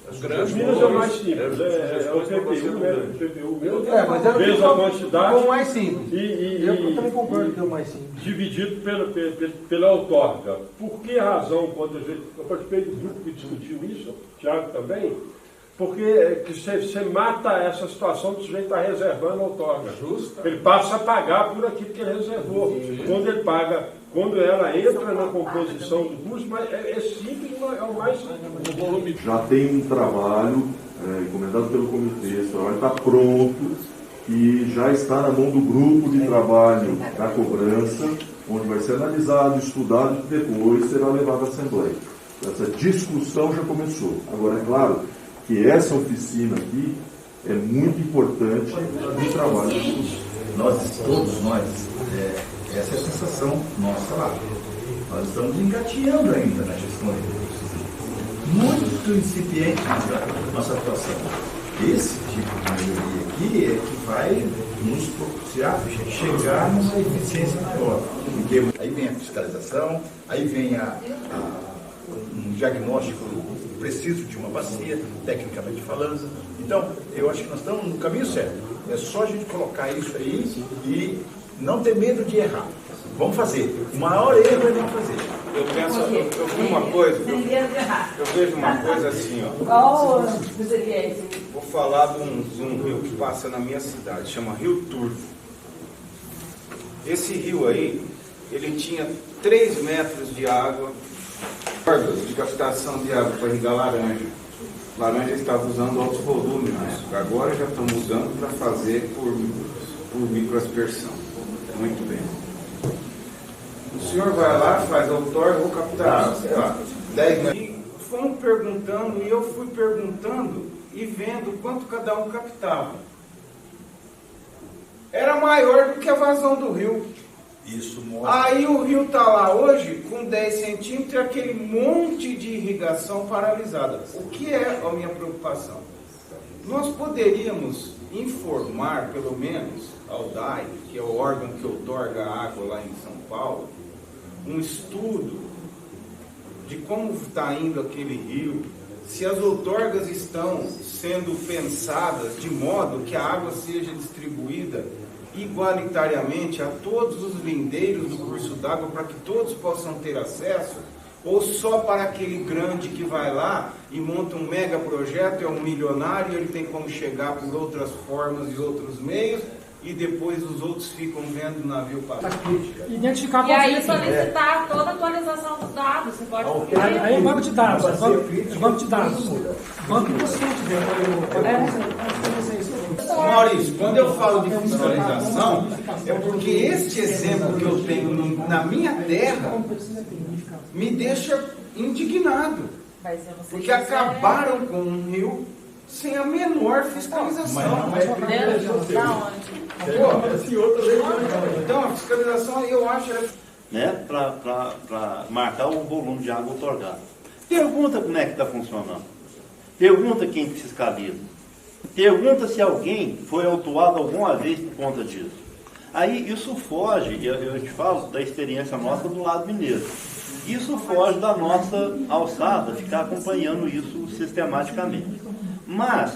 As Minas é mais simples, é o PPU, né? O PPU mas era vezes a quantidade. O mais simples. Eu também concordo que é o mais simples. Dividido pela outorga. Por que razão, quando eu participei do grupo que discutiu isso, o Thiago também, porque você mata essa situação do sujeito estar reservando a outorga. Justo. Ele passa a pagar por aquilo que ele reservou. Sim. Quando ele paga, quando ela entra na composição do curso, mas é simples, é o mais simples. Já tem um trabalho encomendado pelo comitê, esse trabalho está pronto e já está na mão do grupo de trabalho da cobrança, onde vai ser analisado, estudado e depois será levado à Assembleia. Essa discussão já começou. Agora, é claro que essa oficina aqui é muito importante no trabalho do curso. Todos nós, essa é a sensação nossa lá. Nós estamos engateando ainda na gestão de recursos. Muito incipiente nossa atuação. Esse tipo de melhoria aqui é que vai nos propiciar chegar numa eficiência maior. Porque aí vem a fiscalização, aí vem um diagnóstico preciso de uma bacia, tecnicamente falando. Então, eu acho que nós estamos no caminho certo. É só a gente colocar isso aí e não ter medo de errar. Vamos fazer. O maior erro é não fazer. Eu penso, eu vi uma coisa, eu vejo uma coisa assim, ó. Qual seria esse? Vou falar de um rio que passa na minha cidade, chama Rio Turvo. Esse rio aí, ele tinha 3 metros de água, de captação de água para irrigar laranja. Laranja estava usando alto volume na época. Agora já estamos usando para fazer por microaspersão. Muito bem. O senhor vai lá, faz outorga, vou captar, sei lá, 10 metros. E fomos perguntando, e eu fui perguntando e vendo quanto cada um captava. Era maior do que a vazão do rio. Isso mostra. Aí o rio está lá hoje com 10 centímetros e aquele monte de irrigação paralisada. O que é a minha preocupação? Nós poderíamos informar, pelo menos, ao DAI, que é o órgão que outorga a água lá em São Paulo, um estudo de como está indo aquele rio, se as outorgas estão sendo pensadas de modo que a água seja distribuída igualitariamente a todos os lindeiros do curso d'água para que todos possam ter acesso, ou só para aquele grande que vai lá e monta um mega projeto, é um milionário, ele tem como chegar por outras formas e outros meios, e depois os outros ficam vendo o navio passar. Identificar e aí solicitar toda a atualização dos dados. Você pode aí é banco de dados. Banco de dados. Banco de Maurício, quando eu falo de fiscalização, é porque este exemplo que eu tenho na minha terra me deixa indignado. Porque acabaram com um rio sem a menor fiscalização. Então, a fiscalização, eu acho... Para marcar o volume de água outorgado. Pergunta como é que está funcionando. Pergunta quem fiscaliza. Pergunta se alguém foi autuado alguma vez por conta disso. Aí isso foge, eu te falo da experiência nossa do lado mineiro. Isso foge da nossa alçada, ficar acompanhando isso sistematicamente. Mas,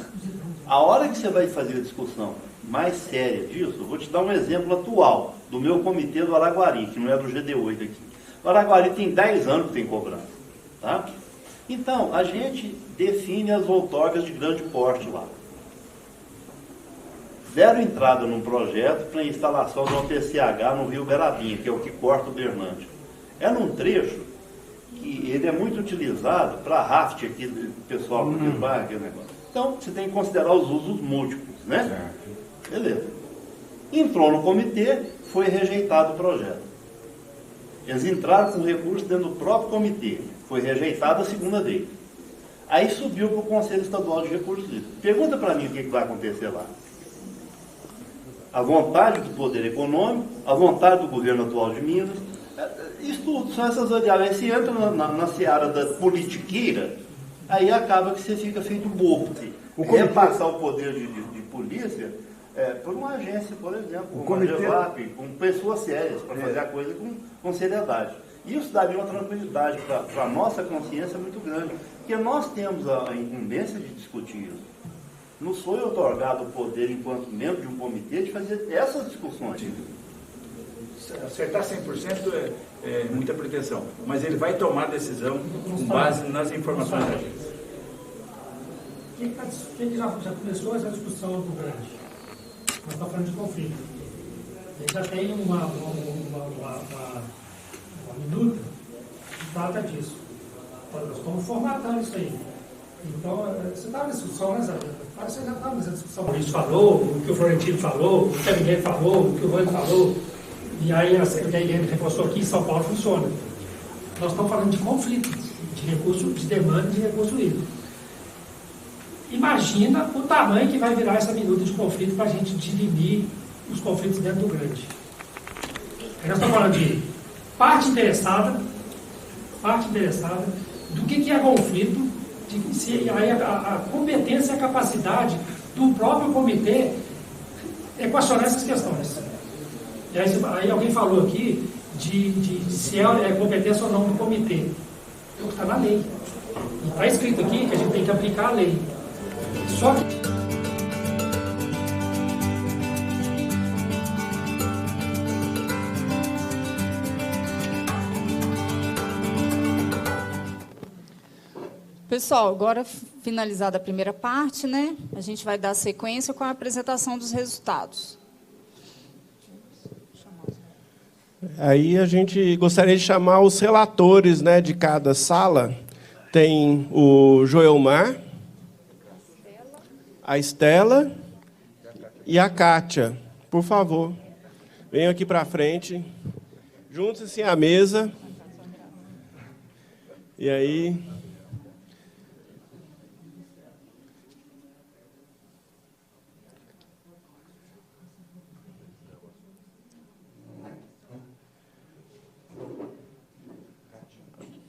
a hora que você vai fazer a discussão mais séria disso, eu vou te dar um exemplo atual do meu comitê do Araguari, que não é do GD8 aqui. O Araguari tem 10 anos que tem cobrança. Tá? Então, a gente define as outorgas de grande porte lá. Deram entrada num projeto para a instalação de uma PCH no Rio Berabinha, que é o que corta o Bernante. É num trecho que ele é muito utilizado para raft aqui, do pessoal do bairro, aquele negócio. Então, você tem que considerar os usos múltiplos, né? Beleza. Entrou no comitê, foi rejeitado o projeto. Eles entraram com recurso dentro do próprio comitê. Foi rejeitado a segunda vez. Aí subiu para o Conselho Estadual de Recursos Hídricos. Pergunta para mim o que vai acontecer lá. A vontade do poder econômico, a vontade do governo atual de Minas, isso tudo, são essas variáveis. Aí você entra na seara da politiqueira, aí acaba que você fica feito bobo. Repassar o poder de polícia por uma agência, por exemplo, como a GEVAP, com pessoas sérias, para fazer a coisa com seriedade. Isso daria uma tranquilidade para a nossa consciência muito grande, porque nós temos a incumbência de discutir isso. Não sou otorgado o poder, enquanto membro de um comitê, de fazer essas discussões. Acertar 100% é muita pretensão, mas ele vai tomar decisão com base nas informações da agência. Quem já começou essa discussão do grande? Nós estamos falando de conflito. Ele já tem uma minuta que trata disso. Nós estamos formatando isso aí. Então, você estava na discussão, né, Zé? Você já estava nessa discussão. O Luiz falou, o que o Florentino falou, o que a Miguel falou, o que o Rony falou. E aí a Irene reforçou aqui, em São Paulo funciona. Nós estamos falando de conflito, de recurso, de demanda de recurso hídrico. Imagina o tamanho que vai virar essa minuta de conflito para a gente dirimir os conflitos dentro do grande. Aí nós estamos falando de parte interessada do que é conflito, de se aí a competência e a capacidade do próprio comitê equacionar essas questões. E aí alguém falou aqui de se é competência ou não do comitê. Está na lei. E está escrito aqui que a gente tem que aplicar a lei. Só que... Pessoal, agora finalizada a primeira parte, né? A gente vai dar sequência com a apresentação dos resultados. Aí a gente gostaria de chamar os relatores, né, de cada sala. Tem o Joelmar, a Estela e a Kátia. Por favor, venham aqui para frente. Juntem-se à mesa. E aí...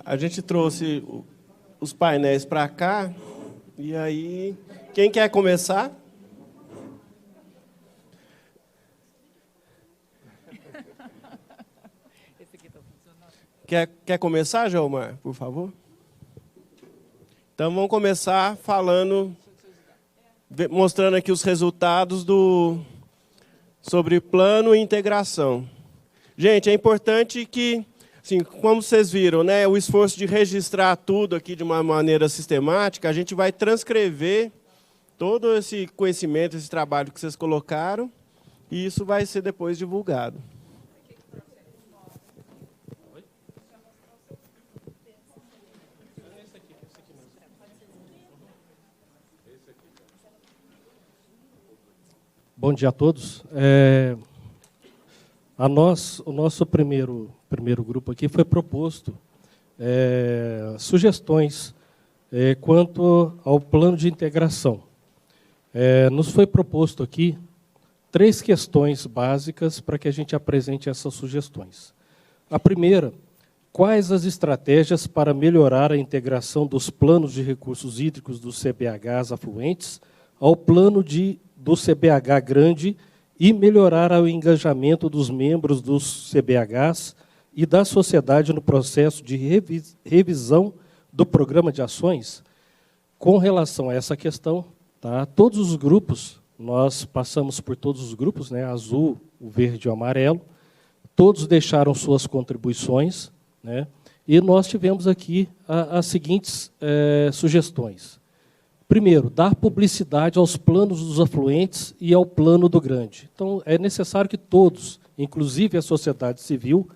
A gente trouxe os painéis para cá, e aí, quem quer começar? Quer começar, Joelmar, por favor? Então, vamos começar falando, mostrando aqui os resultados sobre plano e integração. Gente, é importante que... Assim, como vocês viram, né, o esforço de registrar tudo aqui de uma maneira sistemática, a gente vai transcrever todo esse conhecimento, esse trabalho que vocês colocaram, e isso vai ser depois divulgado. Bom dia a todos. O nosso primeiro grupo aqui foi proposto sugestões quanto ao plano de integração. Nos foi proposto aqui 3 questões básicas para que a gente apresente essas sugestões. A primeira, quais as estratégias para melhorar a integração dos planos de recursos hídricos dos CBHs afluentes ao plano do CBH grande e melhorar o engajamento dos membros dos CBHs e da sociedade no processo de revisão do programa de ações? Com relação a essa questão, tá, todos os grupos, nós passamos por todos os grupos, né, azul, o verde e o amarelo, todos deixaram suas contribuições, né, e nós tivemos aqui as seguintes sugestões. Primeiro, dar publicidade aos planos dos afluentes e ao plano do grande. Então, é necessário que todos, inclusive a sociedade civil,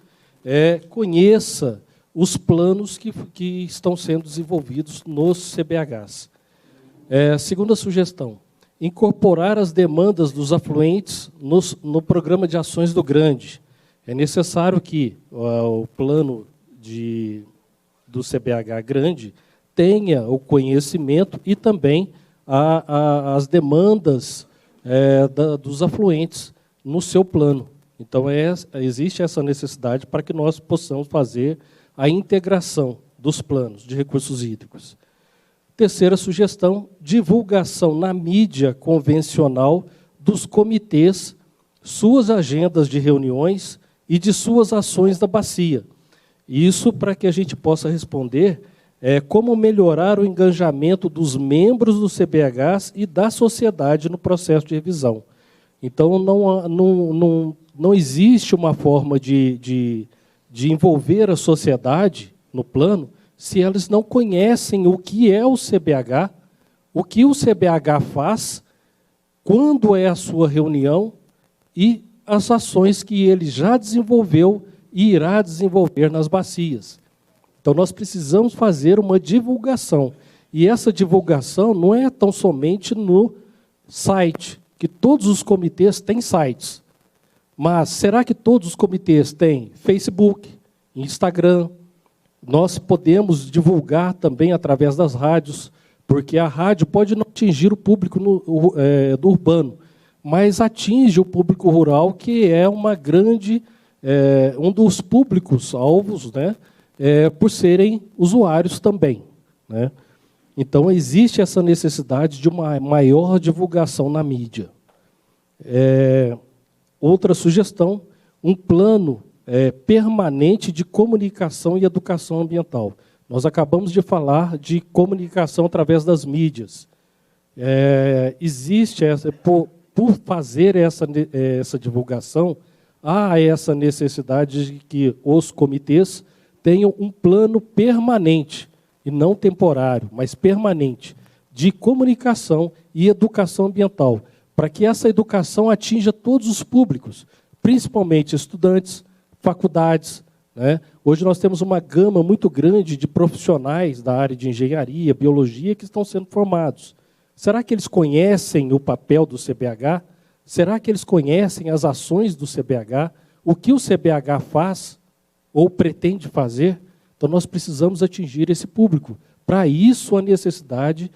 conheça os planos que estão sendo desenvolvidos nos CBHs. Segunda sugestão, incorporar as demandas dos afluentes no programa de ações do Grande. É necessário que o plano do CBH Grande tenha o conhecimento e também as demandas dos afluentes no seu plano. Então, existe essa necessidade para que nós possamos fazer a integração dos planos de recursos hídricos. Terceira sugestão, divulgação na mídia convencional dos comitês, suas agendas de reuniões e de suas ações da bacia. Isso para que a gente possa responder como melhorar o engajamento dos membros do CBHs e da sociedade no processo de revisão. Então, não existe uma forma de envolver a sociedade no plano se eles não conhecem o que é o CBH, o que o CBH faz, quando é a sua reunião e as ações que ele já desenvolveu e irá desenvolver nas bacias. Então, nós precisamos fazer uma divulgação. E essa divulgação não é tão somente no site, que todos os comitês têm sites. Mas será que todos os comitês têm Facebook, Instagram? Nós podemos divulgar também através das rádios, porque a rádio pode não atingir o público do urbano, mas atinge o público rural, que é um dos públicos-alvos, né, por serem usuários também, né? Então, existe essa necessidade de uma maior divulgação na mídia. Outra sugestão, um plano permanente de comunicação e educação ambiental. Nós acabamos de falar de comunicação através das mídias. Existe, por fazer essa divulgação, há essa necessidade de que os comitês tenham um plano permanente, e não temporário, mas permanente, de comunicação e educação ambiental, para que essa educação atinja todos os públicos, principalmente estudantes, faculdades, né? Hoje nós temos uma gama muito grande de profissionais da área de engenharia, biologia, que estão sendo formados. Será que eles conhecem o papel do CBH? Será que eles conhecem as ações do CBH? O que o CBH faz ou pretende fazer? Então, nós precisamos atingir esse público. Para isso, a necessidade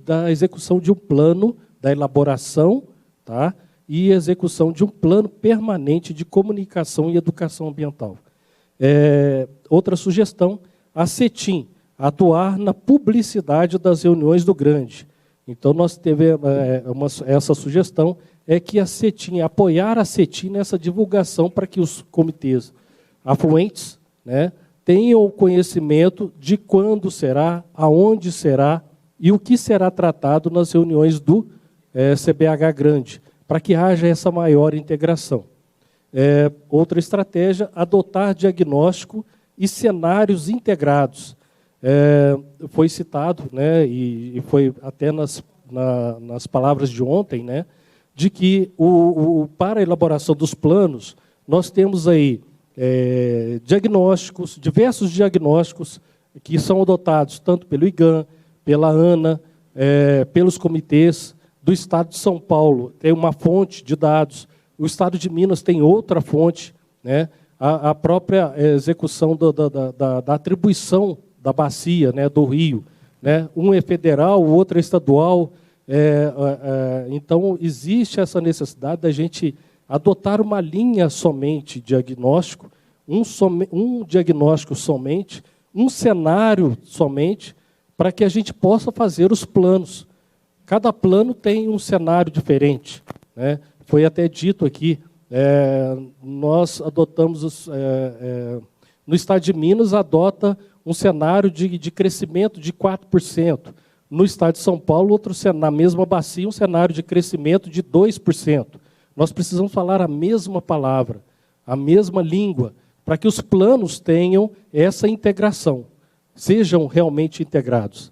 da execução de um plano, da elaboração, tá? E execução de um plano permanente de comunicação e educação ambiental. Outra sugestão, a CETIM, atuar na publicidade das reuniões do Grande. Então, nós tivemos essa sugestão, que a CETIM, apoiar a CETIM nessa divulgação para que os comitês afluentes, né, tenham o conhecimento de quando será, aonde será e o que será tratado nas reuniões do CBH Grande, para que haja essa maior integração. Outra estratégia, adotar diagnóstico e cenários integrados. Foi citado, né, e foi até nas palavras de ontem, né, de que para a elaboração dos planos, nós temos aí diagnósticos, diversos diagnósticos que são adotados tanto pelo IGAM, pela ANA, pelos comitês do Estado de São Paulo. Tem uma fonte de dados, o Estado de Minas tem outra fonte, né? A própria execução da atribuição da bacia, né, do Rio, né? Um é federal, o outro é estadual. Então, existe essa necessidade da gente adotar uma linha somente diagnóstico, um diagnóstico somente, um cenário somente, para que a gente possa fazer os planos. Cada plano tem um cenário diferente, né? Foi até dito aqui, nós adotamos, no Estado de Minas, adota um cenário de crescimento de 4%. No Estado de São Paulo, na mesma bacia, um cenário de crescimento de 2%. Nós precisamos falar a mesma palavra, a mesma língua, para que os planos tenham essa integração, sejam realmente integrados.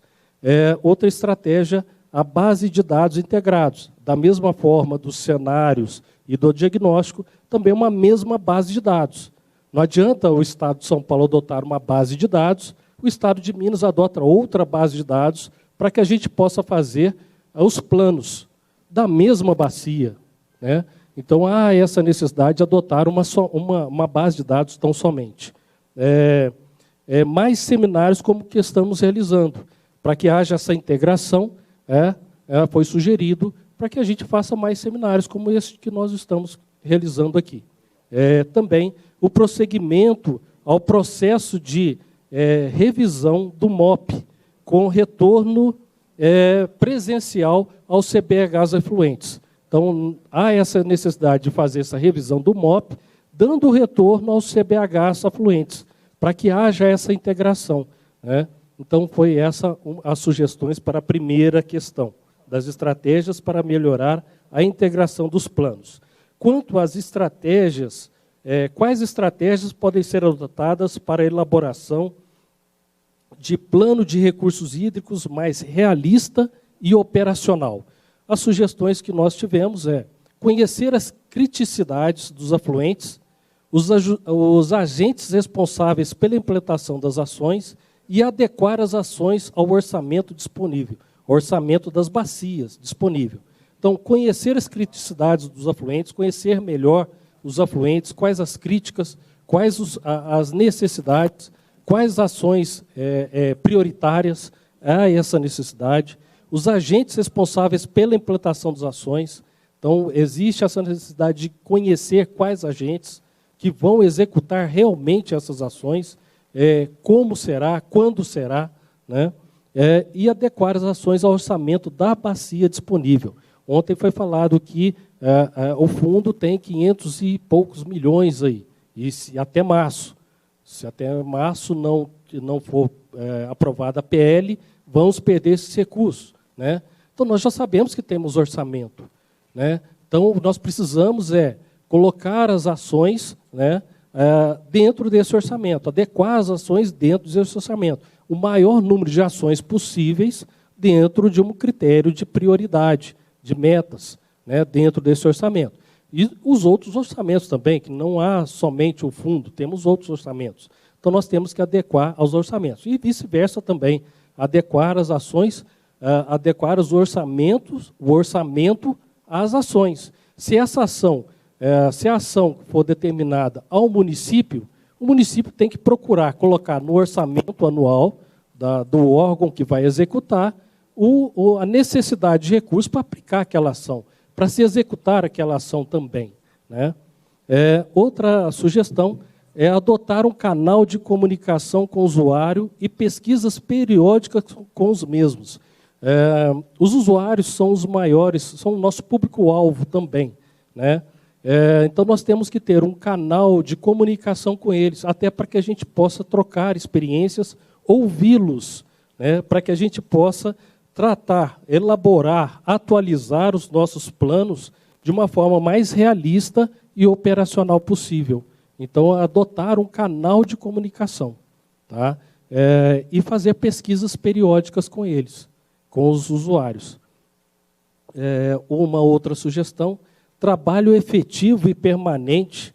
Outra estratégia, a base de dados integrados. Da mesma forma dos cenários e do diagnóstico, também uma mesma base de dados. Não adianta o Estado de São Paulo adotar uma base de dados, o Estado de Minas adota outra base de dados para que a gente possa fazer os planos da mesma bacia, né? Então, há essa necessidade de adotar uma base de dados tão somente. Mais seminários como que estamos realizando, para que haja essa integração, foi sugerido para que a gente faça mais seminários como esse que nós estamos realizando aqui. Também o prosseguimento ao processo de revisão do MOP, com retorno presencial aos CBHs efluentes. Então, há essa necessidade de fazer essa revisão do MOP, dando retorno aos CBHs afluentes, para que haja essa integração, né? Então, foi essa as sugestões para a primeira questão, das estratégias para melhorar a integração dos planos. Quanto às estratégias, quais estratégias podem ser adotadas para a elaboração de plano de recursos hídricos mais realista e operacional? As sugestões que nós tivemos conhecer as criticidades dos afluentes, os agentes responsáveis pela implementação das ações e adequar as ações ao orçamento disponível, orçamento das bacias disponível. Então, conhecer as criticidades dos afluentes, conhecer melhor os afluentes, quais as críticas, quais as necessidades, quais ações prioritárias a essa necessidade, os agentes responsáveis pela implantação das ações. Então, existe essa necessidade de conhecer quais agentes que vão executar realmente essas ações, como será, quando será, né? E adequar as ações ao orçamento da bacia disponível. Ontem foi falado que o fundo tem 500 e poucos milhões aí, e até março. Se até março não for aprovada a PL, vamos perder esses recursos, né? Então, nós já sabemos que temos orçamento, né? Então, nós precisamos colocar as ações, né, dentro desse orçamento, adequar as ações dentro desse orçamento. O maior número de ações possíveis dentro de um critério de prioridade, de metas, né, dentro desse orçamento. E os outros orçamentos também, que não há somente o fundo, temos outros orçamentos. Então, nós temos que adequar aos orçamentos. E vice-versa também, adequar as ações, adequar o orçamento às ações. Se essa ação, se a ação for determinada ao município, o município tem que procurar colocar no orçamento anual do órgão que vai executar a necessidade de recursos para aplicar aquela ação, para se executar aquela ação também, né? Outra sugestão é adotar um canal de comunicação com o usuário e pesquisas periódicas com os mesmos. Os usuários são os maiores, são o nosso público-alvo também, né? Então, nós temos que ter um canal de comunicação com eles, até para que a gente possa trocar experiências, ouvi-los, né, para que a gente possa tratar, elaborar, atualizar os nossos planos de uma forma mais realista e operacional possível. Então, adotar um canal de comunicação, tá? E fazer pesquisas periódicas com eles, com os usuários. Uma outra sugestão: trabalho efetivo e permanente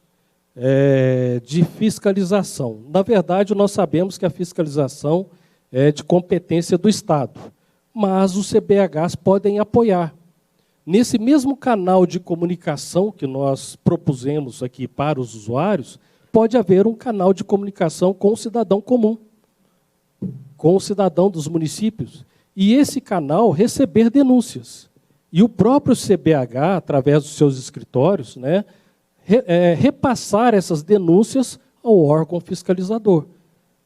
de fiscalização. Na verdade, nós sabemos que a fiscalização é de competência do Estado, mas os CBHs podem apoiar. Nesse mesmo canal de comunicação que nós propusemos aqui para os usuários, pode haver um canal de comunicação com o cidadão comum, com o cidadão dos municípios, e esse canal receber denúncias. E o próprio CBH, através dos seus escritórios, né, repassar essas denúncias ao órgão fiscalizador.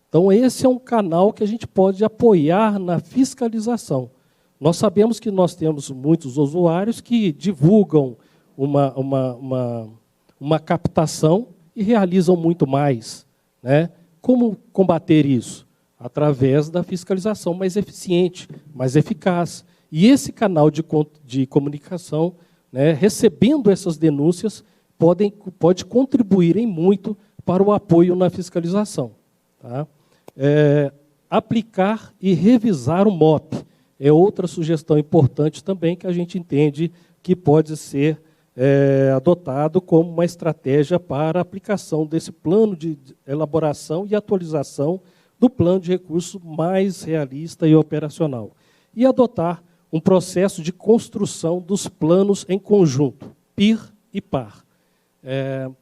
Então, esse é um canal que a gente pode apoiar na fiscalização. Nós sabemos que nós temos muitos usuários que divulgam uma captação e realizam muito mais, né? Como combater isso? Através da fiscalização mais eficiente, mais eficaz. E esse canal de comunicação, né, recebendo essas denúncias, pode contribuir em muito para o apoio na fiscalização. Tá? Aplicar e revisar o MOP é outra sugestão importante também que a gente entende que pode ser adotado como uma estratégia para a aplicação desse plano de elaboração e atualização do plano de recurso mais realista e operacional. E adotar um processo de construção dos planos em conjunto, PIR e PAR.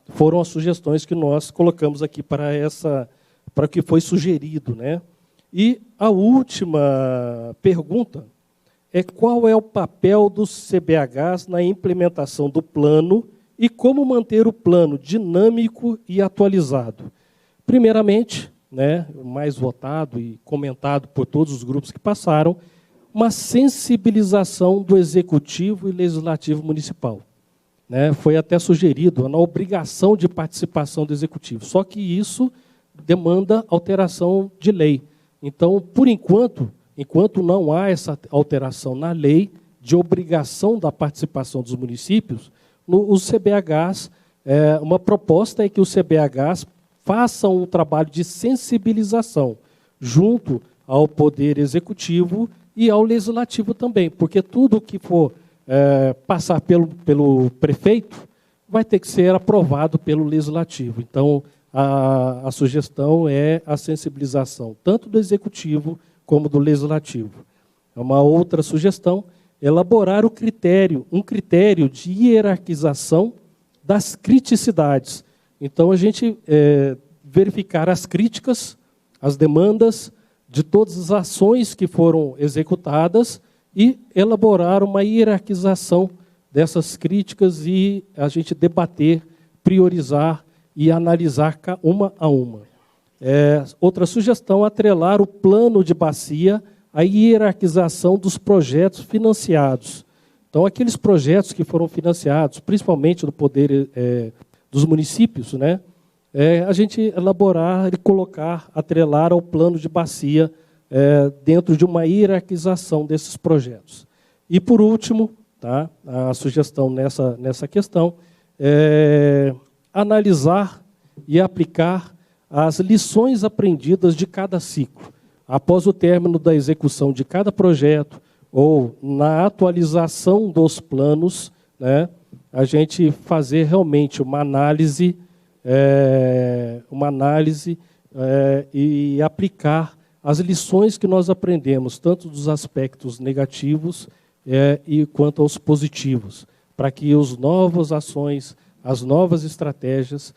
Foram as sugestões que nós colocamos aqui para o que foi sugerido, né? E a última pergunta é qual é o papel dos CBHs na implementação do plano e como manter o plano dinâmico e atualizado. Primeiramente, né, o mais votado e comentado por todos os grupos que passaram, uma sensibilização do Executivo e Legislativo Municipal. Né, foi até sugerido na obrigação de participação do Executivo, só que isso demanda alteração de lei. Então, por enquanto não há essa alteração na lei de obrigação da participação dos municípios, os CBHs, uma proposta é que os CBHs façam um trabalho de sensibilização junto ao Poder Executivo e ao Legislativo também, porque tudo que for passar pelo prefeito vai ter que ser aprovado pelo Legislativo. Então, a sugestão é a sensibilização tanto do Executivo como do Legislativo. Uma outra sugestão, elaborar um critério de hierarquização das criticidades. Então, a gente verificar as críticas, as demandas de todas as ações que foram executadas e elaborar uma hierarquização dessas críticas e a gente debater, priorizar e analisar uma a uma. Outra sugestão, atrelar o plano de bacia à hierarquização dos projetos financiados. Então, aqueles projetos que foram financiados, principalmente do poder dos municípios, né, a gente elaborar e colocar, atrelar ao plano de bacia dentro de uma hierarquização desses projetos. E, por último, tá, a sugestão nessa questão analisar e aplicar as lições aprendidas de cada ciclo. Após o término da execução de cada projeto ou na atualização dos planos, né, a gente fazer realmente uma análise e aplicar as lições que nós aprendemos, tanto dos aspectos negativos e quanto aos positivos, para que as novas ações, as novas estratégias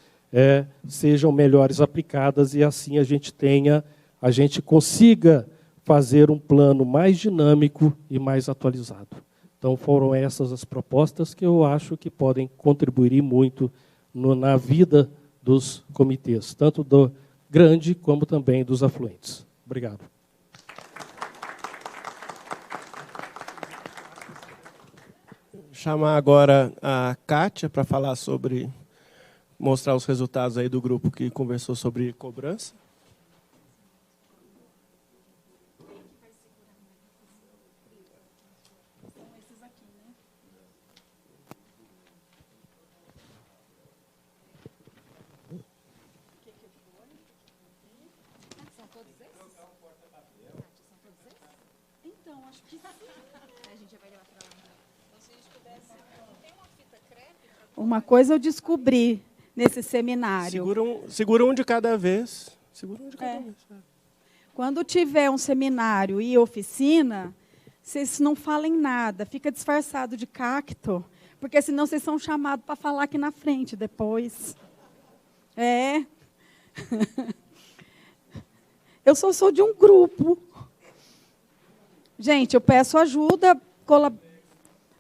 sejam melhores aplicadas e assim a gente consiga fazer um plano mais dinâmico e mais atualizado. Então, foram essas as propostas que eu acho que podem contribuir muito na vida dos comitês, tanto do grande como também dos afluentes. Obrigado. Chamar agora a Kátia para falar mostrar os resultados aí do grupo que conversou sobre cobrança. Uma coisa eu descobri nesse seminário. Segura um de cada vez. Quando tiver um seminário e oficina, vocês não falem nada, fica disfarçado de cacto, porque senão vocês são chamados para falar aqui na frente depois. Eu sou de um grupo. Gente, eu peço ajuda,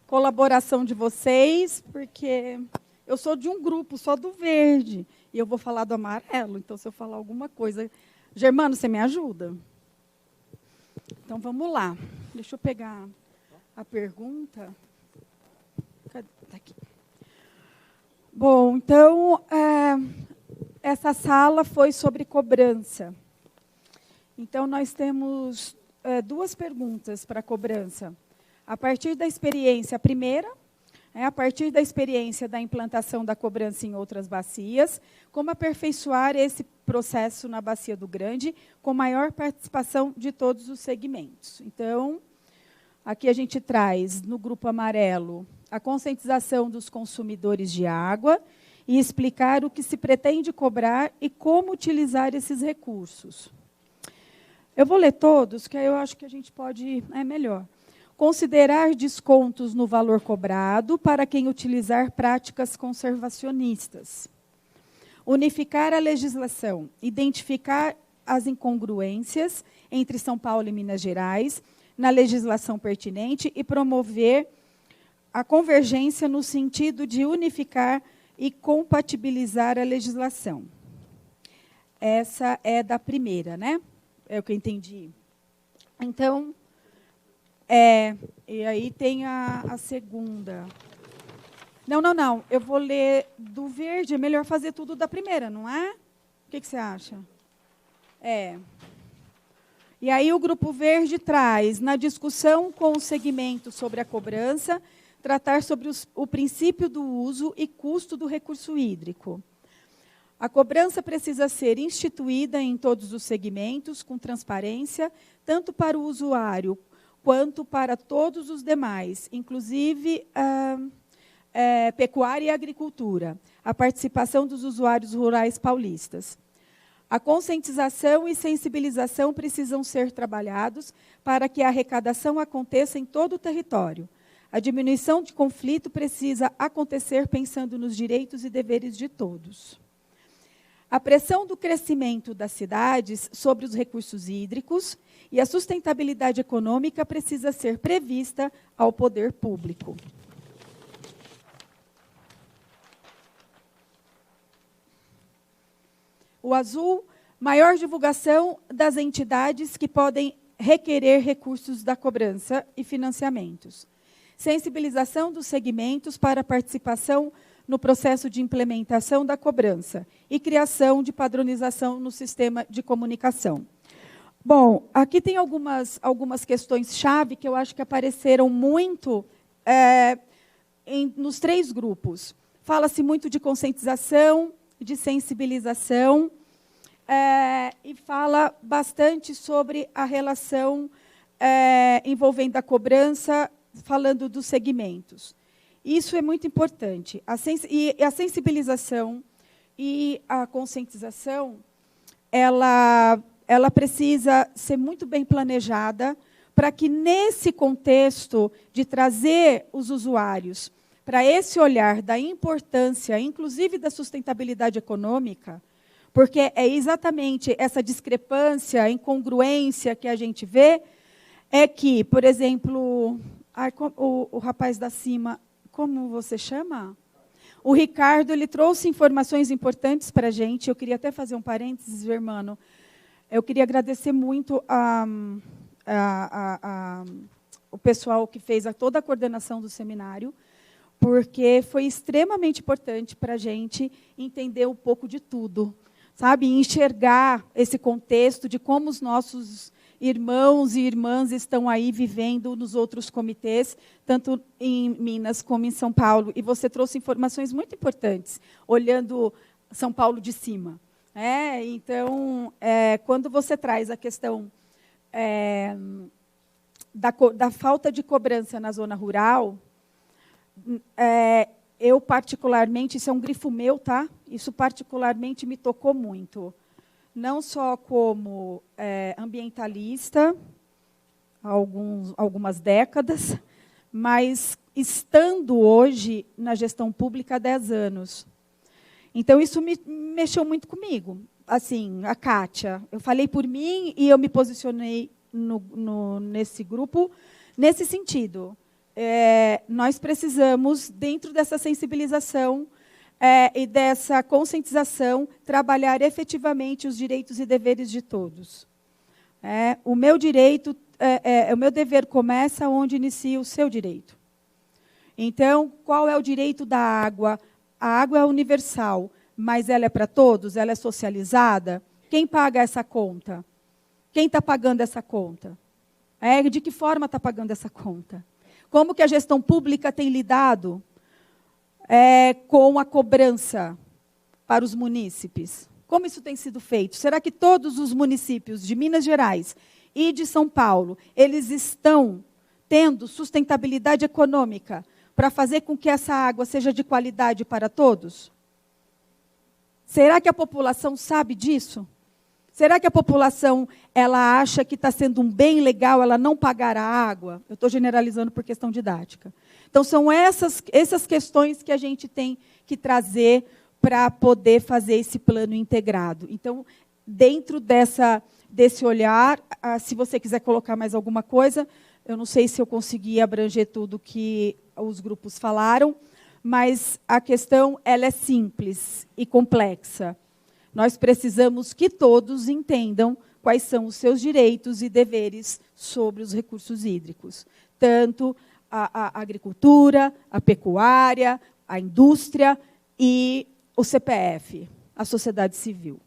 colaboração de vocês, porque eu sou de um grupo, só do verde, e eu vou falar do amarelo, então se eu falar alguma coisa... Germano, você me ajuda? Então, vamos lá. Deixa eu pegar a pergunta. Cadê? Tá aqui. Bom, então, essa sala foi sobre cobrança. Então, nós temos duas perguntas para cobrança. A partir da experiência, a primeira, a partir da experiência da implantação da cobrança em outras bacias, como aperfeiçoar esse processo na Bacia do Grande, com maior participação de todos os segmentos. Então, Aqui a gente traz, no grupo amarelo, a conscientização dos consumidores de água e explicar o que se pretende cobrar e como utilizar esses recursos. Eu vou ler todos, que aí eu acho que a gente pode... É melhor. Considerar descontos no valor cobrado para quem utilizar práticas conservacionistas. Unificar a legislação, identificar as incongruências entre São Paulo e Minas Gerais na legislação pertinente e promover a convergência no sentido de unificar e compatibilizar a legislação. Essa é da primeira, né? É o que eu entendi. Então, e aí tem a segunda. Não. Eu vou ler do verde. É melhor fazer tudo da primeira, não é? O que você acha? E aí o Grupo Verde traz, na discussão com o segmento sobre a cobrança, tratar sobre o princípio do uso e custo do recurso hídrico. A cobrança precisa ser instituída em todos os segmentos, com transparência, tanto para o usuário quanto para todos os demais, inclusive pecuária e agricultura, a participação dos usuários rurais paulistas. A conscientização e sensibilização precisam ser trabalhados para que a arrecadação aconteça em todo o território. A diminuição de conflito precisa acontecer pensando nos direitos e deveres de todos. A pressão do crescimento das cidades sobre os recursos hídricos e a sustentabilidade econômica precisa ser prevista ao poder público. O azul, maior divulgação das entidades que podem requerer recursos da cobrança e financiamentos. Sensibilização dos segmentos para a participação no processo de implementação da cobrança e criação de padronização no sistema de comunicação. Bom, aqui tem algumas questões-chave que eu acho que apareceram muito nos 3 grupos. Fala-se muito de conscientização, de sensibilização, e fala bastante sobre a relação envolvendo a cobrança, falando dos segmentos. Isso é muito importante. A sensibilização e a conscientização, ela precisa ser muito bem planejada para que, nesse contexto de trazer os usuários para esse olhar da importância, inclusive da sustentabilidade econômica, porque é exatamente essa discrepância, a incongruência que a gente vê, é que, por exemplo, o rapaz da cima, como você chama? O Ricardo, ele trouxe informações importantes para a gente. Eu queria até fazer um parênteses, Germano. Eu queria agradecer muito o pessoal que fez toda a coordenação do seminário, porque foi extremamente importante para a gente entender um pouco de tudo, sabe? Enxergar esse contexto de como os nossos irmãos e irmãs estão aí vivendo nos outros comitês, tanto em Minas como em São Paulo. E você trouxe informações muito importantes, olhando São Paulo de cima. Então, quando você traz a questão da falta de cobrança na zona rural, eu particularmente, isso é um grifo meu, tá? Isso particularmente me tocou muito. Não só como ambientalista, há algumas décadas, mas estando hoje na gestão pública há 10 anos. Então, isso me mexeu muito comigo. Assim, a Kátia, eu falei por mim e eu me posicionei nesse grupo, nesse sentido. Nós precisamos, dentro dessa sensibilização e dessa conscientização, trabalhar efetivamente os direitos e deveres de todos. O meu direito, o meu dever começa onde inicia o seu direito. Então, qual é o direito da água? A água é universal, mas ela é para todos? Ela é socializada? Quem paga essa conta? Quem está pagando essa conta? De que forma está pagando essa conta? Como que a gestão pública tem lidado com a cobrança para os munícipes? Como isso tem sido feito? Será que todos os municípios de Minas Gerais e de São Paulo, eles estão tendo sustentabilidade econômica para fazer com que essa água seja de qualidade para todos? Será que a população sabe disso? Será que a população ela acha que está sendo um bem legal ela não pagar a água? Eu estou generalizando por questão didática. Então, são essas questões que a gente tem que trazer para poder fazer esse plano integrado. Então, dentro desse olhar, se você quiser colocar mais alguma coisa, eu não sei se eu consegui abranger tudo que os grupos falaram, mas a questão ela é simples e complexa. Nós precisamos que todos entendam quais são os seus direitos e deveres sobre os recursos hídricos. Tanto a agricultura, a pecuária, a indústria e o CPF, a sociedade civil.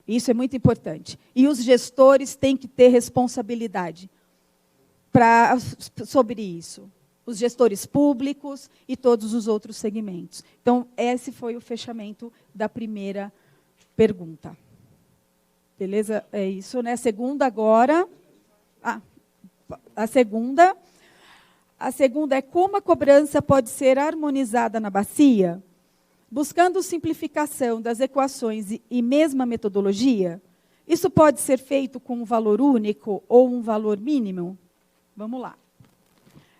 Isso é muito importante. E os gestores têm que ter responsabilidade sobre isso. Os gestores públicos e todos os outros segmentos. Então, esse foi o fechamento da primeira pergunta. Beleza? É isso, né? A segunda agora. A segunda é como a cobrança pode ser harmonizada na bacia, buscando simplificação das equações e mesma metodologia. Isso pode ser feito com um valor único ou um valor mínimo? Vamos lá.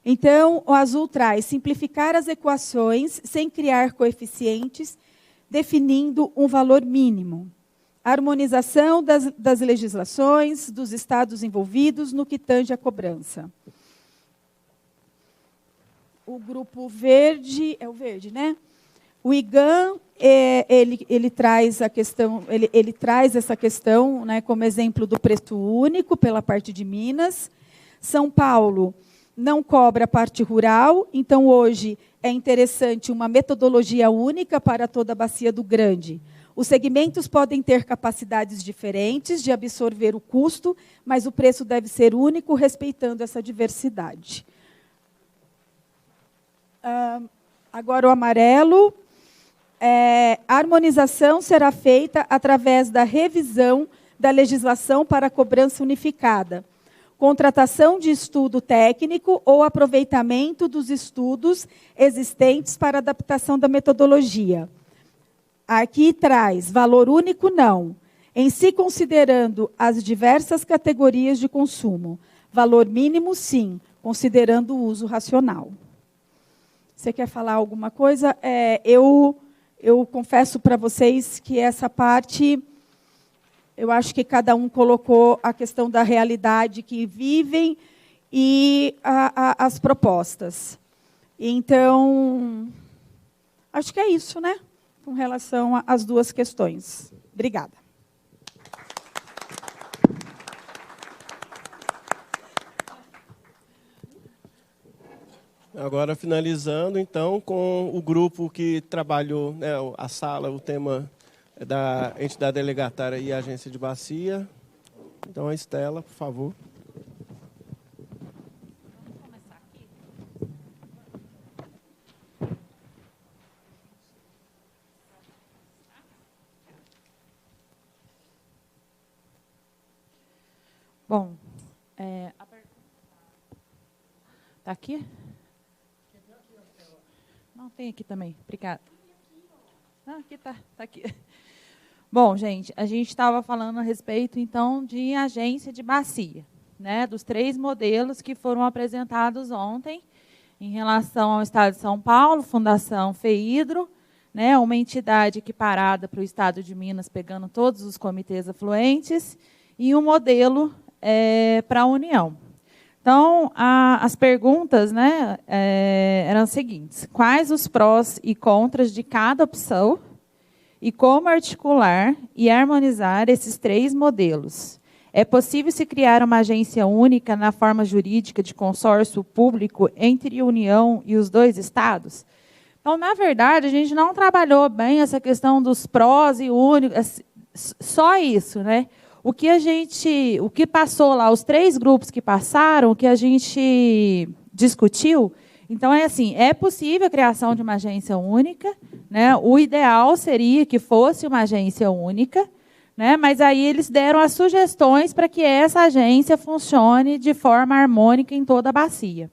Então, o azul traz simplificar as equações sem criar coeficientes, definindo um valor mínimo. Harmonização das legislações dos estados envolvidos no que tange à cobrança. O grupo verde, é o verde, né? O IGAM, ele traz a questão, ele traz essa questão, né, como exemplo do preço único pela parte de Minas. São Paulo não cobra a parte rural, então hoje é interessante uma metodologia única para toda a bacia do Grande. Os segmentos podem ter capacidades diferentes de absorver o custo, mas o preço deve ser único, respeitando essa diversidade. Agora o amarelo. A harmonização será feita através da revisão da legislação para a cobrança unificada, contratação de estudo técnico ou aproveitamento dos estudos existentes para adaptação da metodologia. Aqui traz valor único, não. Em si, considerando as diversas categorias de consumo. Valor mínimo, sim, considerando o uso racional. Você quer falar alguma coisa? Eu confesso para vocês que essa parte, eu acho que cada um colocou a questão da realidade que vivem e as propostas. Então, acho que é isso, né? Com relação às duas questões. Obrigada. Agora, finalizando, então, com o grupo que trabalhou, né, a sala, o tema da entidade delegatária e agência de bacia. Então, a Estela, por favor. Bom, tá aqui? Não, tem aqui também. Obrigada. Não, aqui tá aqui. Bom, gente, a gente estava falando a respeito, então, de agência de bacia, né, dos 3 modelos que foram apresentados ontem em relação ao Estado de São Paulo, Fundação FEHIDRO, né, uma entidade equiparada para o Estado de Minas, pegando todos os comitês afluentes, e um modelo para a União. Então, as perguntas, né, eram as seguintes. Quais os prós e contras de cada opção e como articular e harmonizar esses 3 modelos? É possível se criar uma agência única na forma jurídica de consórcio público entre a União e os 2 estados? Então, na verdade, a gente não trabalhou bem essa questão dos prós e únicos, só isso, né? O que passou lá, os 3 grupos que passaram, o que a gente discutiu, então é assim, é possível a criação de uma agência única, né? O ideal seria que fosse uma agência única, né? Mas aí eles deram as sugestões para que essa agência funcione de forma harmônica em toda a bacia.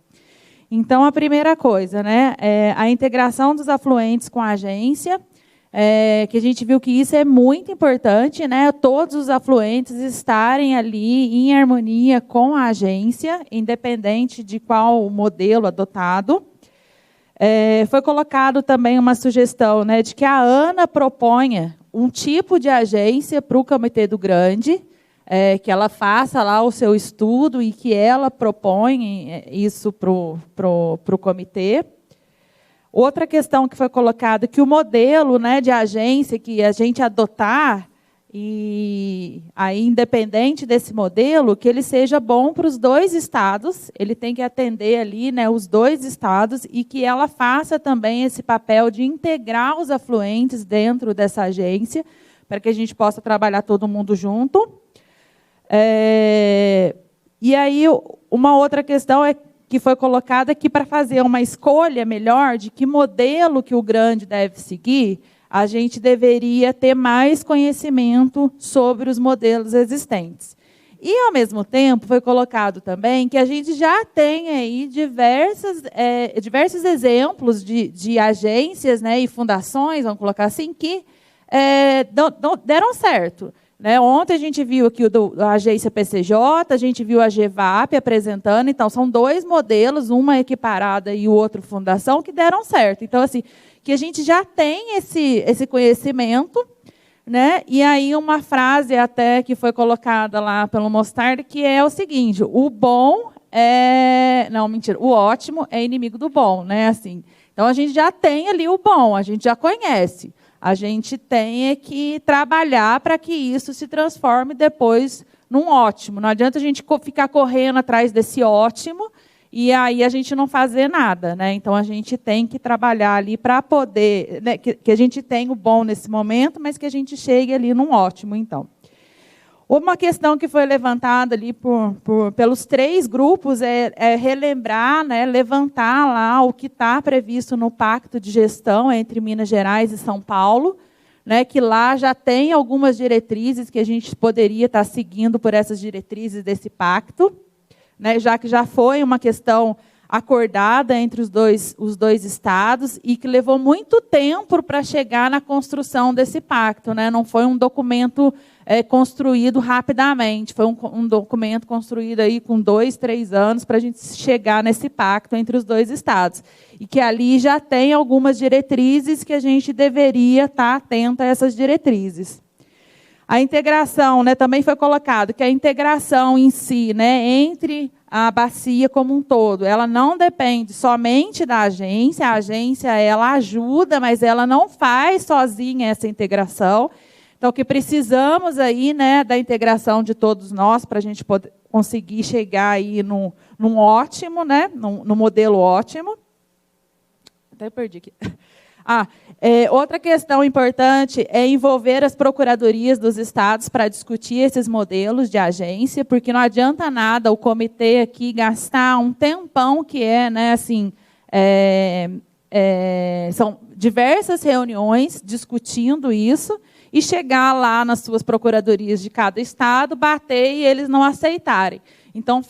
Então, a primeira coisa, né, é a integração dos afluentes com a agência, que a gente viu que isso é muito importante, né, todos os afluentes estarem ali em harmonia com a agência, independente de qual modelo adotado. Foi colocado também uma sugestão, né, de que a ANA proponha um tipo de agência para o Comitê do Grande, que ela faça lá o seu estudo e que ela propõe isso para o comitê. Outra questão que foi colocada, que o modelo, né, de agência que a gente adotar, e aí, independente desse modelo, que ele seja bom para os 2 estados, ele tem que atender ali, né, os 2 estados, e que ela faça também esse papel de integrar os afluentes dentro dessa agência, para que a gente possa trabalhar todo mundo junto. E aí, uma outra questão que foi colocada que, para fazer uma escolha melhor de que modelo que o grande deve seguir, a gente deveria ter mais conhecimento sobre os modelos existentes. E, ao mesmo tempo, foi colocado também que a gente já tem aí diversos exemplos de agências, né, e fundações, vamos colocar assim, que deram certo. Né? Ontem a gente viu aqui a agência PCJ, a gente viu a GEVAP apresentando, então são 2 modelos, uma equiparada e o outro fundação, que deram certo. Então, assim, que a gente já tem esse conhecimento, né? E aí uma frase até que foi colocada lá pelo Mostarda, que é o seguinte: o bom não, mentira, o ótimo é inimigo do bom, né? Assim, então a gente já tem ali o bom, a gente já conhece. A gente tem que trabalhar para que isso se transforme depois num ótimo. Não adianta a gente ficar correndo atrás desse ótimo e aí a gente não fazer nada, né? Então, a gente tem que trabalhar ali para poder, né, que a gente tenha o bom nesse momento, mas que a gente chegue ali num ótimo, então. Uma questão que foi levantada ali pelos 3 grupos é relembrar, né, levantar lá o que está previsto no Pacto de Gestão entre Minas Gerais e São Paulo, né, que lá já tem algumas diretrizes que a gente poderia estar seguindo por essas diretrizes desse pacto, né, já que já foi uma questão acordada entre os dois estados e que levou muito tempo para chegar na construção desse pacto, né? Não foi um documento construído rapidamente, foi um documento construído aí com 2, 3 anos para a gente chegar nesse pacto entre os 2 estados. E que ali já tem algumas diretrizes que a gente deveria estar atento a essas diretrizes. A integração, né, também foi colocado que a integração em si, né, entre a bacia como um todo, ela não depende somente da agência, a agência ela ajuda, mas ela não faz sozinha essa integração. Então, que precisamos aí, né, da integração de todos nós para a gente poder conseguir chegar aí num ótimo, né, num modelo ótimo. Até perdi aqui. Outra questão importante é envolver as procuradorias dos estados para discutir esses modelos de agência, porque não adianta nada o comitê aqui gastar um tempão que né, assim, são diversas reuniões discutindo isso e chegar lá nas suas procuradorias de cada estado, bater e eles não aceitarem. Então,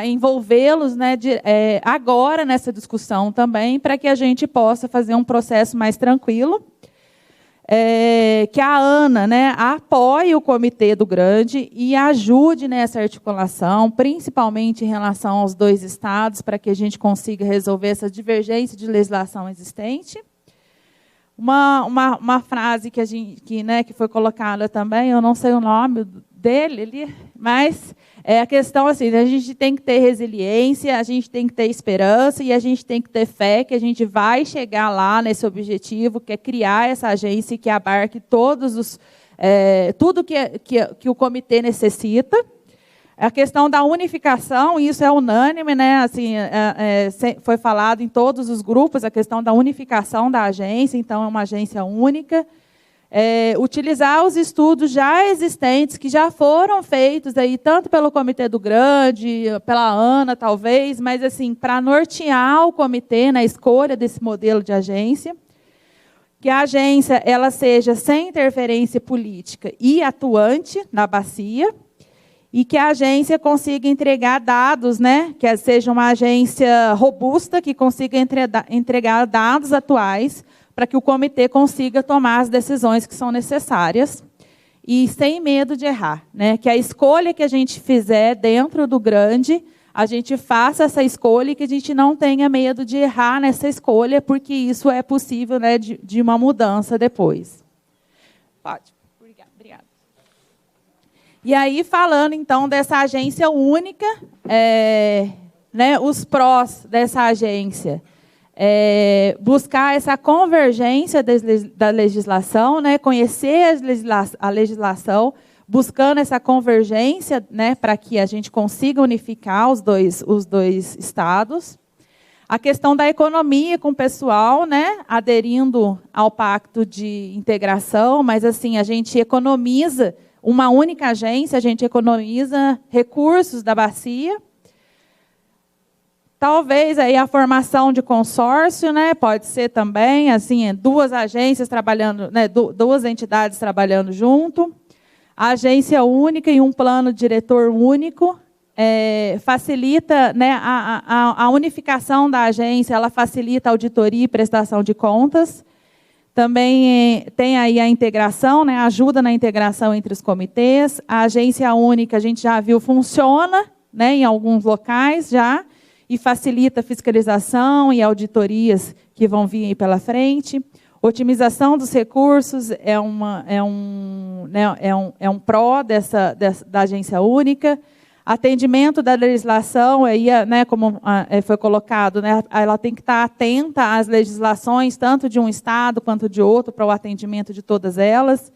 envolvê-los, né, agora nessa discussão também, para que a gente possa fazer um processo mais tranquilo. Que a ANA, né, apoie o Comitê do Grande e ajude nessa articulação, principalmente em relação aos 2 estados, para que a gente consiga resolver essa divergência de legislação existente. Uma frase que foi colocada também, eu não sei o nome dele, mas é a questão assim, a gente tem que ter resiliência, a gente tem que ter esperança e a gente tem que ter fé que a gente vai chegar lá nesse objetivo, que é criar essa agência que abarque tudo que o comitê necessita. A questão da unificação, isso é unânime, né? Assim, foi falado em todos os grupos, a questão da unificação da agência, então é uma agência única. Utilizar os estudos já existentes, que já foram feitos aí, tanto pelo Comitê do Grande, pela ANA, talvez, mas assim, para nortear o comitê na escolha desse modelo de agência. que a agência ela seja sem interferência política e atuante na bacia, e que a agência consiga entregar dados, né, que seja uma agência robusta, que consiga entregar dados atuais, para que o comitê consiga tomar as decisões que são necessárias, e sem medo de errar, né, que a escolha que a gente fizer dentro do grande, a gente faça essa escolha e que a gente não tenha medo de errar nessa escolha, porque isso é possível, né, de uma mudança depois. Pode. Obrigada. E aí, falando, então, dessa agência única, né, os prós dessa agência, buscar essa convergência da legislação, né, conhecer a legislação, buscando essa convergência, né, para que a gente consiga unificar os dois estados. A questão da economia com o pessoal, né, aderindo ao pacto de integração, mas assim, a gente economiza uma única agência, a gente economiza recursos da bacia. Talvez aí a formação de consórcio, né, pode ser também, assim, duas agências trabalhando, né, duas entidades trabalhando junto. A agência única e um plano diretor único facilita, né, a unificação da agência, ela facilita a auditoria e prestação de contas. Também tem aí a integração, né, ajuda na integração entre os comitês. A agência única, a gente já viu, funciona, né, em alguns locais já, e facilita a fiscalização e auditorias que vão vir aí pela frente. Otimização dos recursos é um pró da agência única. Atendimento da legislação, aí, né, como foi colocado, né, ela tem que estar atenta às legislações, tanto de um estado quanto de outro, para o atendimento de todas elas.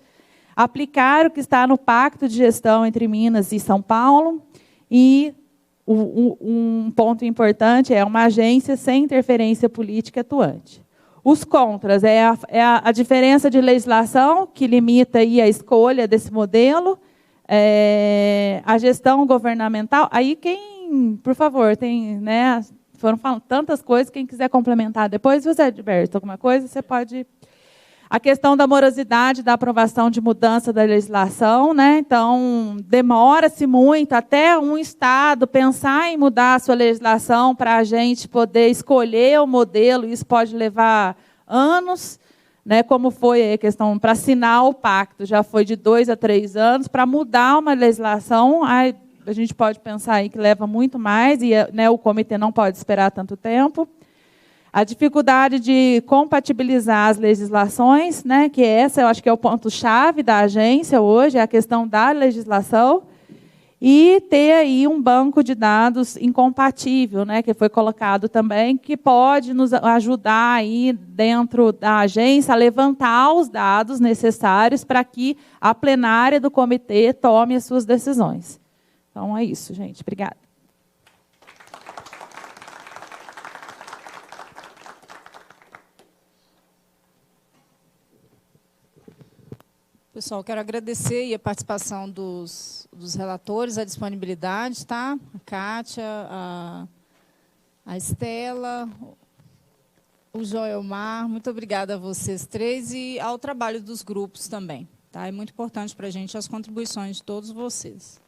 Aplicar o que está no Pacto de Gestão entre Minas e São Paulo. E um ponto importante é uma agência sem interferência política atuante. Os contras é a diferença de legislação, que limita aí a escolha desse modelo, a gestão governamental. Aí quem, por favor, tem, né, foram falando tantas coisas, quem quiser complementar depois, José Gilberto, alguma coisa, você pode. A questão da morosidade da aprovação de mudança da legislação, né? Então, demora-se muito até um estado pensar em mudar a sua legislação para a gente poder escolher o modelo, isso pode levar anos, né? Como foi a questão para assinar o pacto, já foi de 2 a 3 anos, para mudar uma legislação, a gente pode pensar aí que leva muito mais, e, né, o comitê não pode esperar tanto tempo. A dificuldade de compatibilizar as legislações, né, que essa eu acho que é o ponto-chave da agência hoje, é a questão da legislação, e ter aí um banco de dados incompatível, né, que foi colocado também, que pode nos ajudar aí dentro da agência a levantar os dados necessários para que a plenária do comitê tome as suas decisões. Então, é isso, gente. Obrigada. Pessoal, quero agradecer a participação dos relatores, a disponibilidade, tá? A Kátia, a Estela, o Joelmar, muito obrigada a vocês três e ao trabalho dos grupos também. Tá? É muito importante para a gente as contribuições de todos vocês.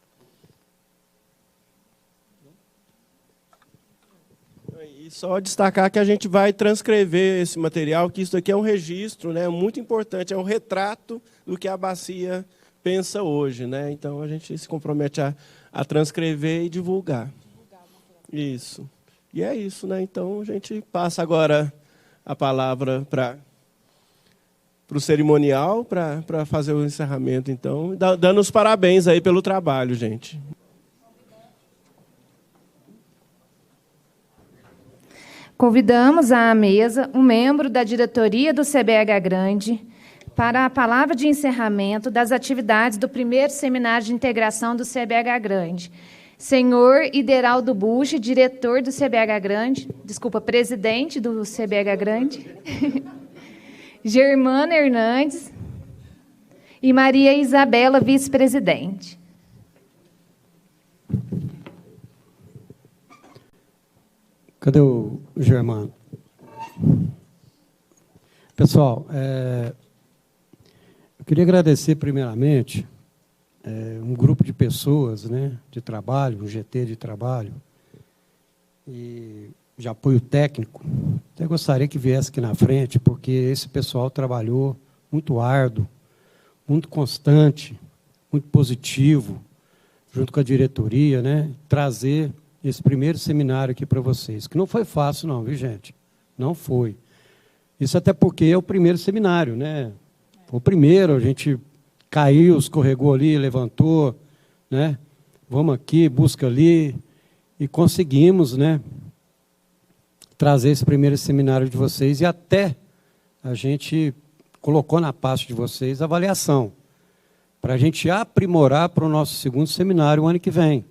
E só destacar que a gente vai transcrever esse material, que isso aqui é um registro, né, muito importante, é um retrato do que a bacia pensa hoje, né? Então a gente se compromete a transcrever e divulgar. Isso. E é isso, né? Então a gente passa agora a palavra para o cerimonial, para fazer o encerramento, então, dando os parabéns aí pelo trabalho, gente. Convidamos à mesa um membro da diretoria do CBH Grande para a palavra de encerramento das atividades do primeiro seminário de integração do CBH Grande. Senhor Ideraldo Bush, diretor do CBH Grande, presidente do CBH Grande, Germana Hernandes e Maria Isabela, vice-presidente. Cadê o Germano? Pessoal, eu queria agradecer primeiramente um grupo de pessoas, né, de trabalho, um GT de trabalho, e de apoio técnico. Até gostaria que viesse aqui na frente, porque esse pessoal trabalhou muito árduo, muito constante, muito positivo, junto com a diretoria, né, trazer esse primeiro seminário aqui para vocês, que não foi fácil não, viu, gente? Não foi. Isso até porque é o primeiro seminário, né? O primeiro, a gente caiu, escorregou ali, levantou, né? Vamos aqui, busca ali, e conseguimos, né, trazer esse primeiro seminário de vocês, e até a gente colocou na pasta de vocês a avaliação, para a gente aprimorar para o nosso segundo seminário o ano que vem,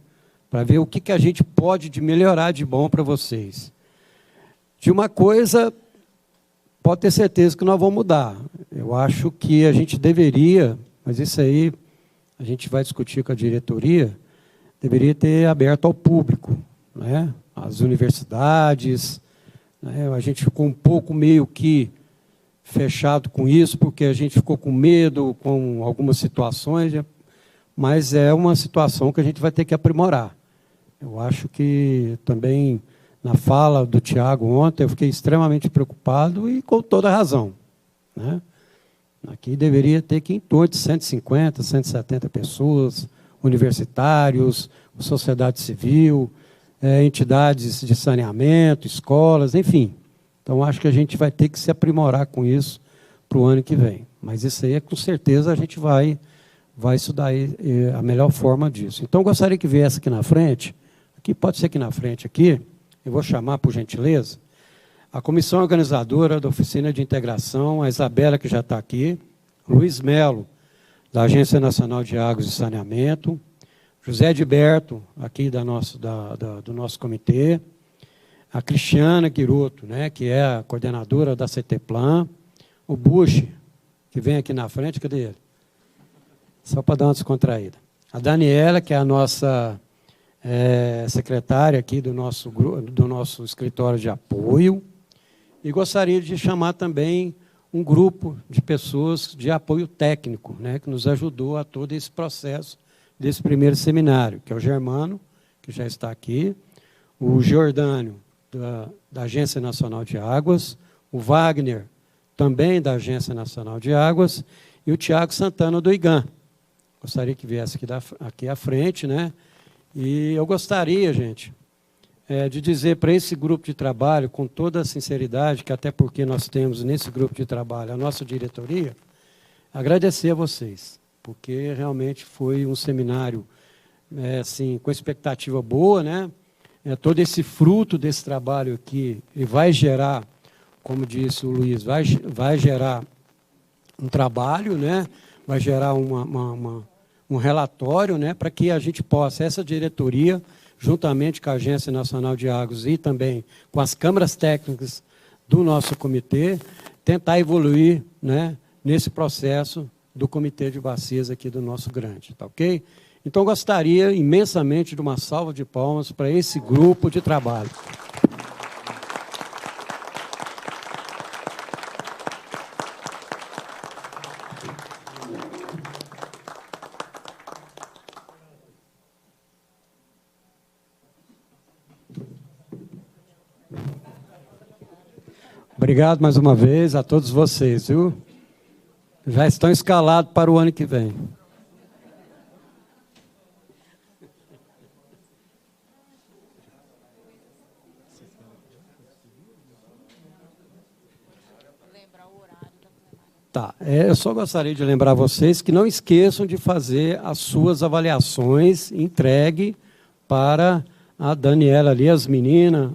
para ver o que a gente pode de melhorar de bom para vocês. De uma coisa, pode ter certeza que nós vamos mudar. Eu acho que a gente deveria, mas isso aí a gente vai discutir com a diretoria, deveria ter aberto ao público, né? As universidades, né? A gente ficou um pouco meio que fechado com isso, porque a gente ficou com medo com algumas situações, mas é uma situação que a gente vai ter que aprimorar. Eu acho que também, na fala do Tiago ontem, eu fiquei extremamente preocupado e com toda razão, né? Aqui deveria ter que em torno de 150, 170 pessoas, universitários, sociedade civil, entidades de saneamento, escolas, enfim. Então, acho que a gente vai ter que se aprimorar com isso para o ano que vem. Mas isso aí, com certeza, a gente vai estudar a melhor forma disso. Então, gostaria que viesse aqui na frente, aqui pode ser aqui na frente, aqui, eu vou chamar, por gentileza, a comissão organizadora da Oficina de Integração, a Isabela, que já está aqui, Luiz Melo, da Agência Nacional de Águas e Saneamento, José Edberto, aqui do nosso comitê, a Cristiana Quiroto, né, que é a coordenadora da CTPlan, o Bush, que vem aqui na frente, cadê ele? Só para dar uma descontraída. A Daniela, que é a nossa secretária aqui do nosso escritório de apoio, e gostaria de chamar também um grupo de pessoas de apoio técnico, né, que nos ajudou a todo esse processo desse primeiro seminário, que é o Germano, que já está aqui, o Giordânio, da Agência Nacional de Águas, o Wagner, também da Agência Nacional de Águas, e o Tiago Santana, do IGAM. Gostaria que viesse aqui à frente, né? E eu gostaria, gente, de dizer para esse grupo de trabalho, com toda a sinceridade, que até porque nós temos nesse grupo de trabalho a nossa diretoria, agradecer a vocês, porque realmente foi um seminário assim, com expectativa boa, né? Todo esse fruto desse trabalho aqui, e vai gerar, como disse o Luiz, vai gerar um trabalho, né? Vai gerar um relatório, né? Para que a gente possa, essa diretoria, juntamente com a Agência Nacional de Águas e também com as câmaras técnicas do nosso comitê, tentar evoluir, né, nesse processo do Comitê de Bacias aqui do nosso grande, tá ok? Então, gostaria imensamente de uma salva de palmas para esse grupo de trabalho. Obrigado mais uma vez a todos vocês, viu? Já estão escalados para o ano que vem. Tá, eu só gostaria de lembrar vocês que não esqueçam de fazer as suas avaliações, entregue para a Daniela ali, as meninas,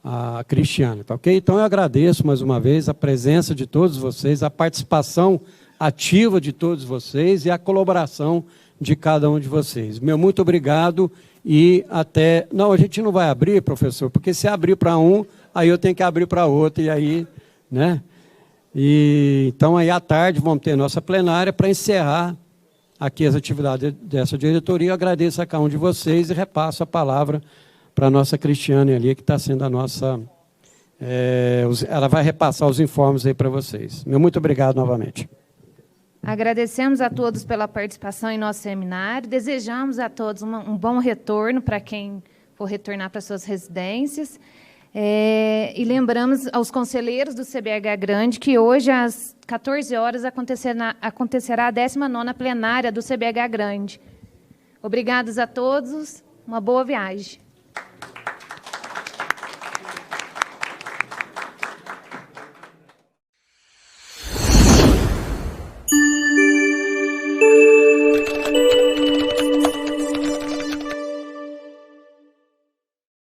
a Cristiane, tá ok? Então eu agradeço mais uma vez a presença de todos vocês, a participação ativa de todos vocês e a colaboração de cada um de vocês. Meu muito obrigado e até... Não, a gente não vai abrir, professor, porque se abrir para um, aí eu tenho que abrir para outro, e aí, né? E, então, aí à tarde, vamos ter nossa plenária para encerrar aqui as atividades dessa diretoria. Eu agradeço a cada um de vocês e repasso a palavra para a nossa Cristiane ali, que está sendo a nossa ela vai repassar os informes aí para vocês. Meu muito obrigado novamente. Agradecemos a todos pela participação em nosso seminário. Desejamos a todos um bom retorno para quem for retornar para suas residências. E lembramos aos conselheiros do CBH Grande que hoje, às 14 horas, acontecerá a 19ª plenária do CBH Grande. Obrigados a todos, uma boa viagem.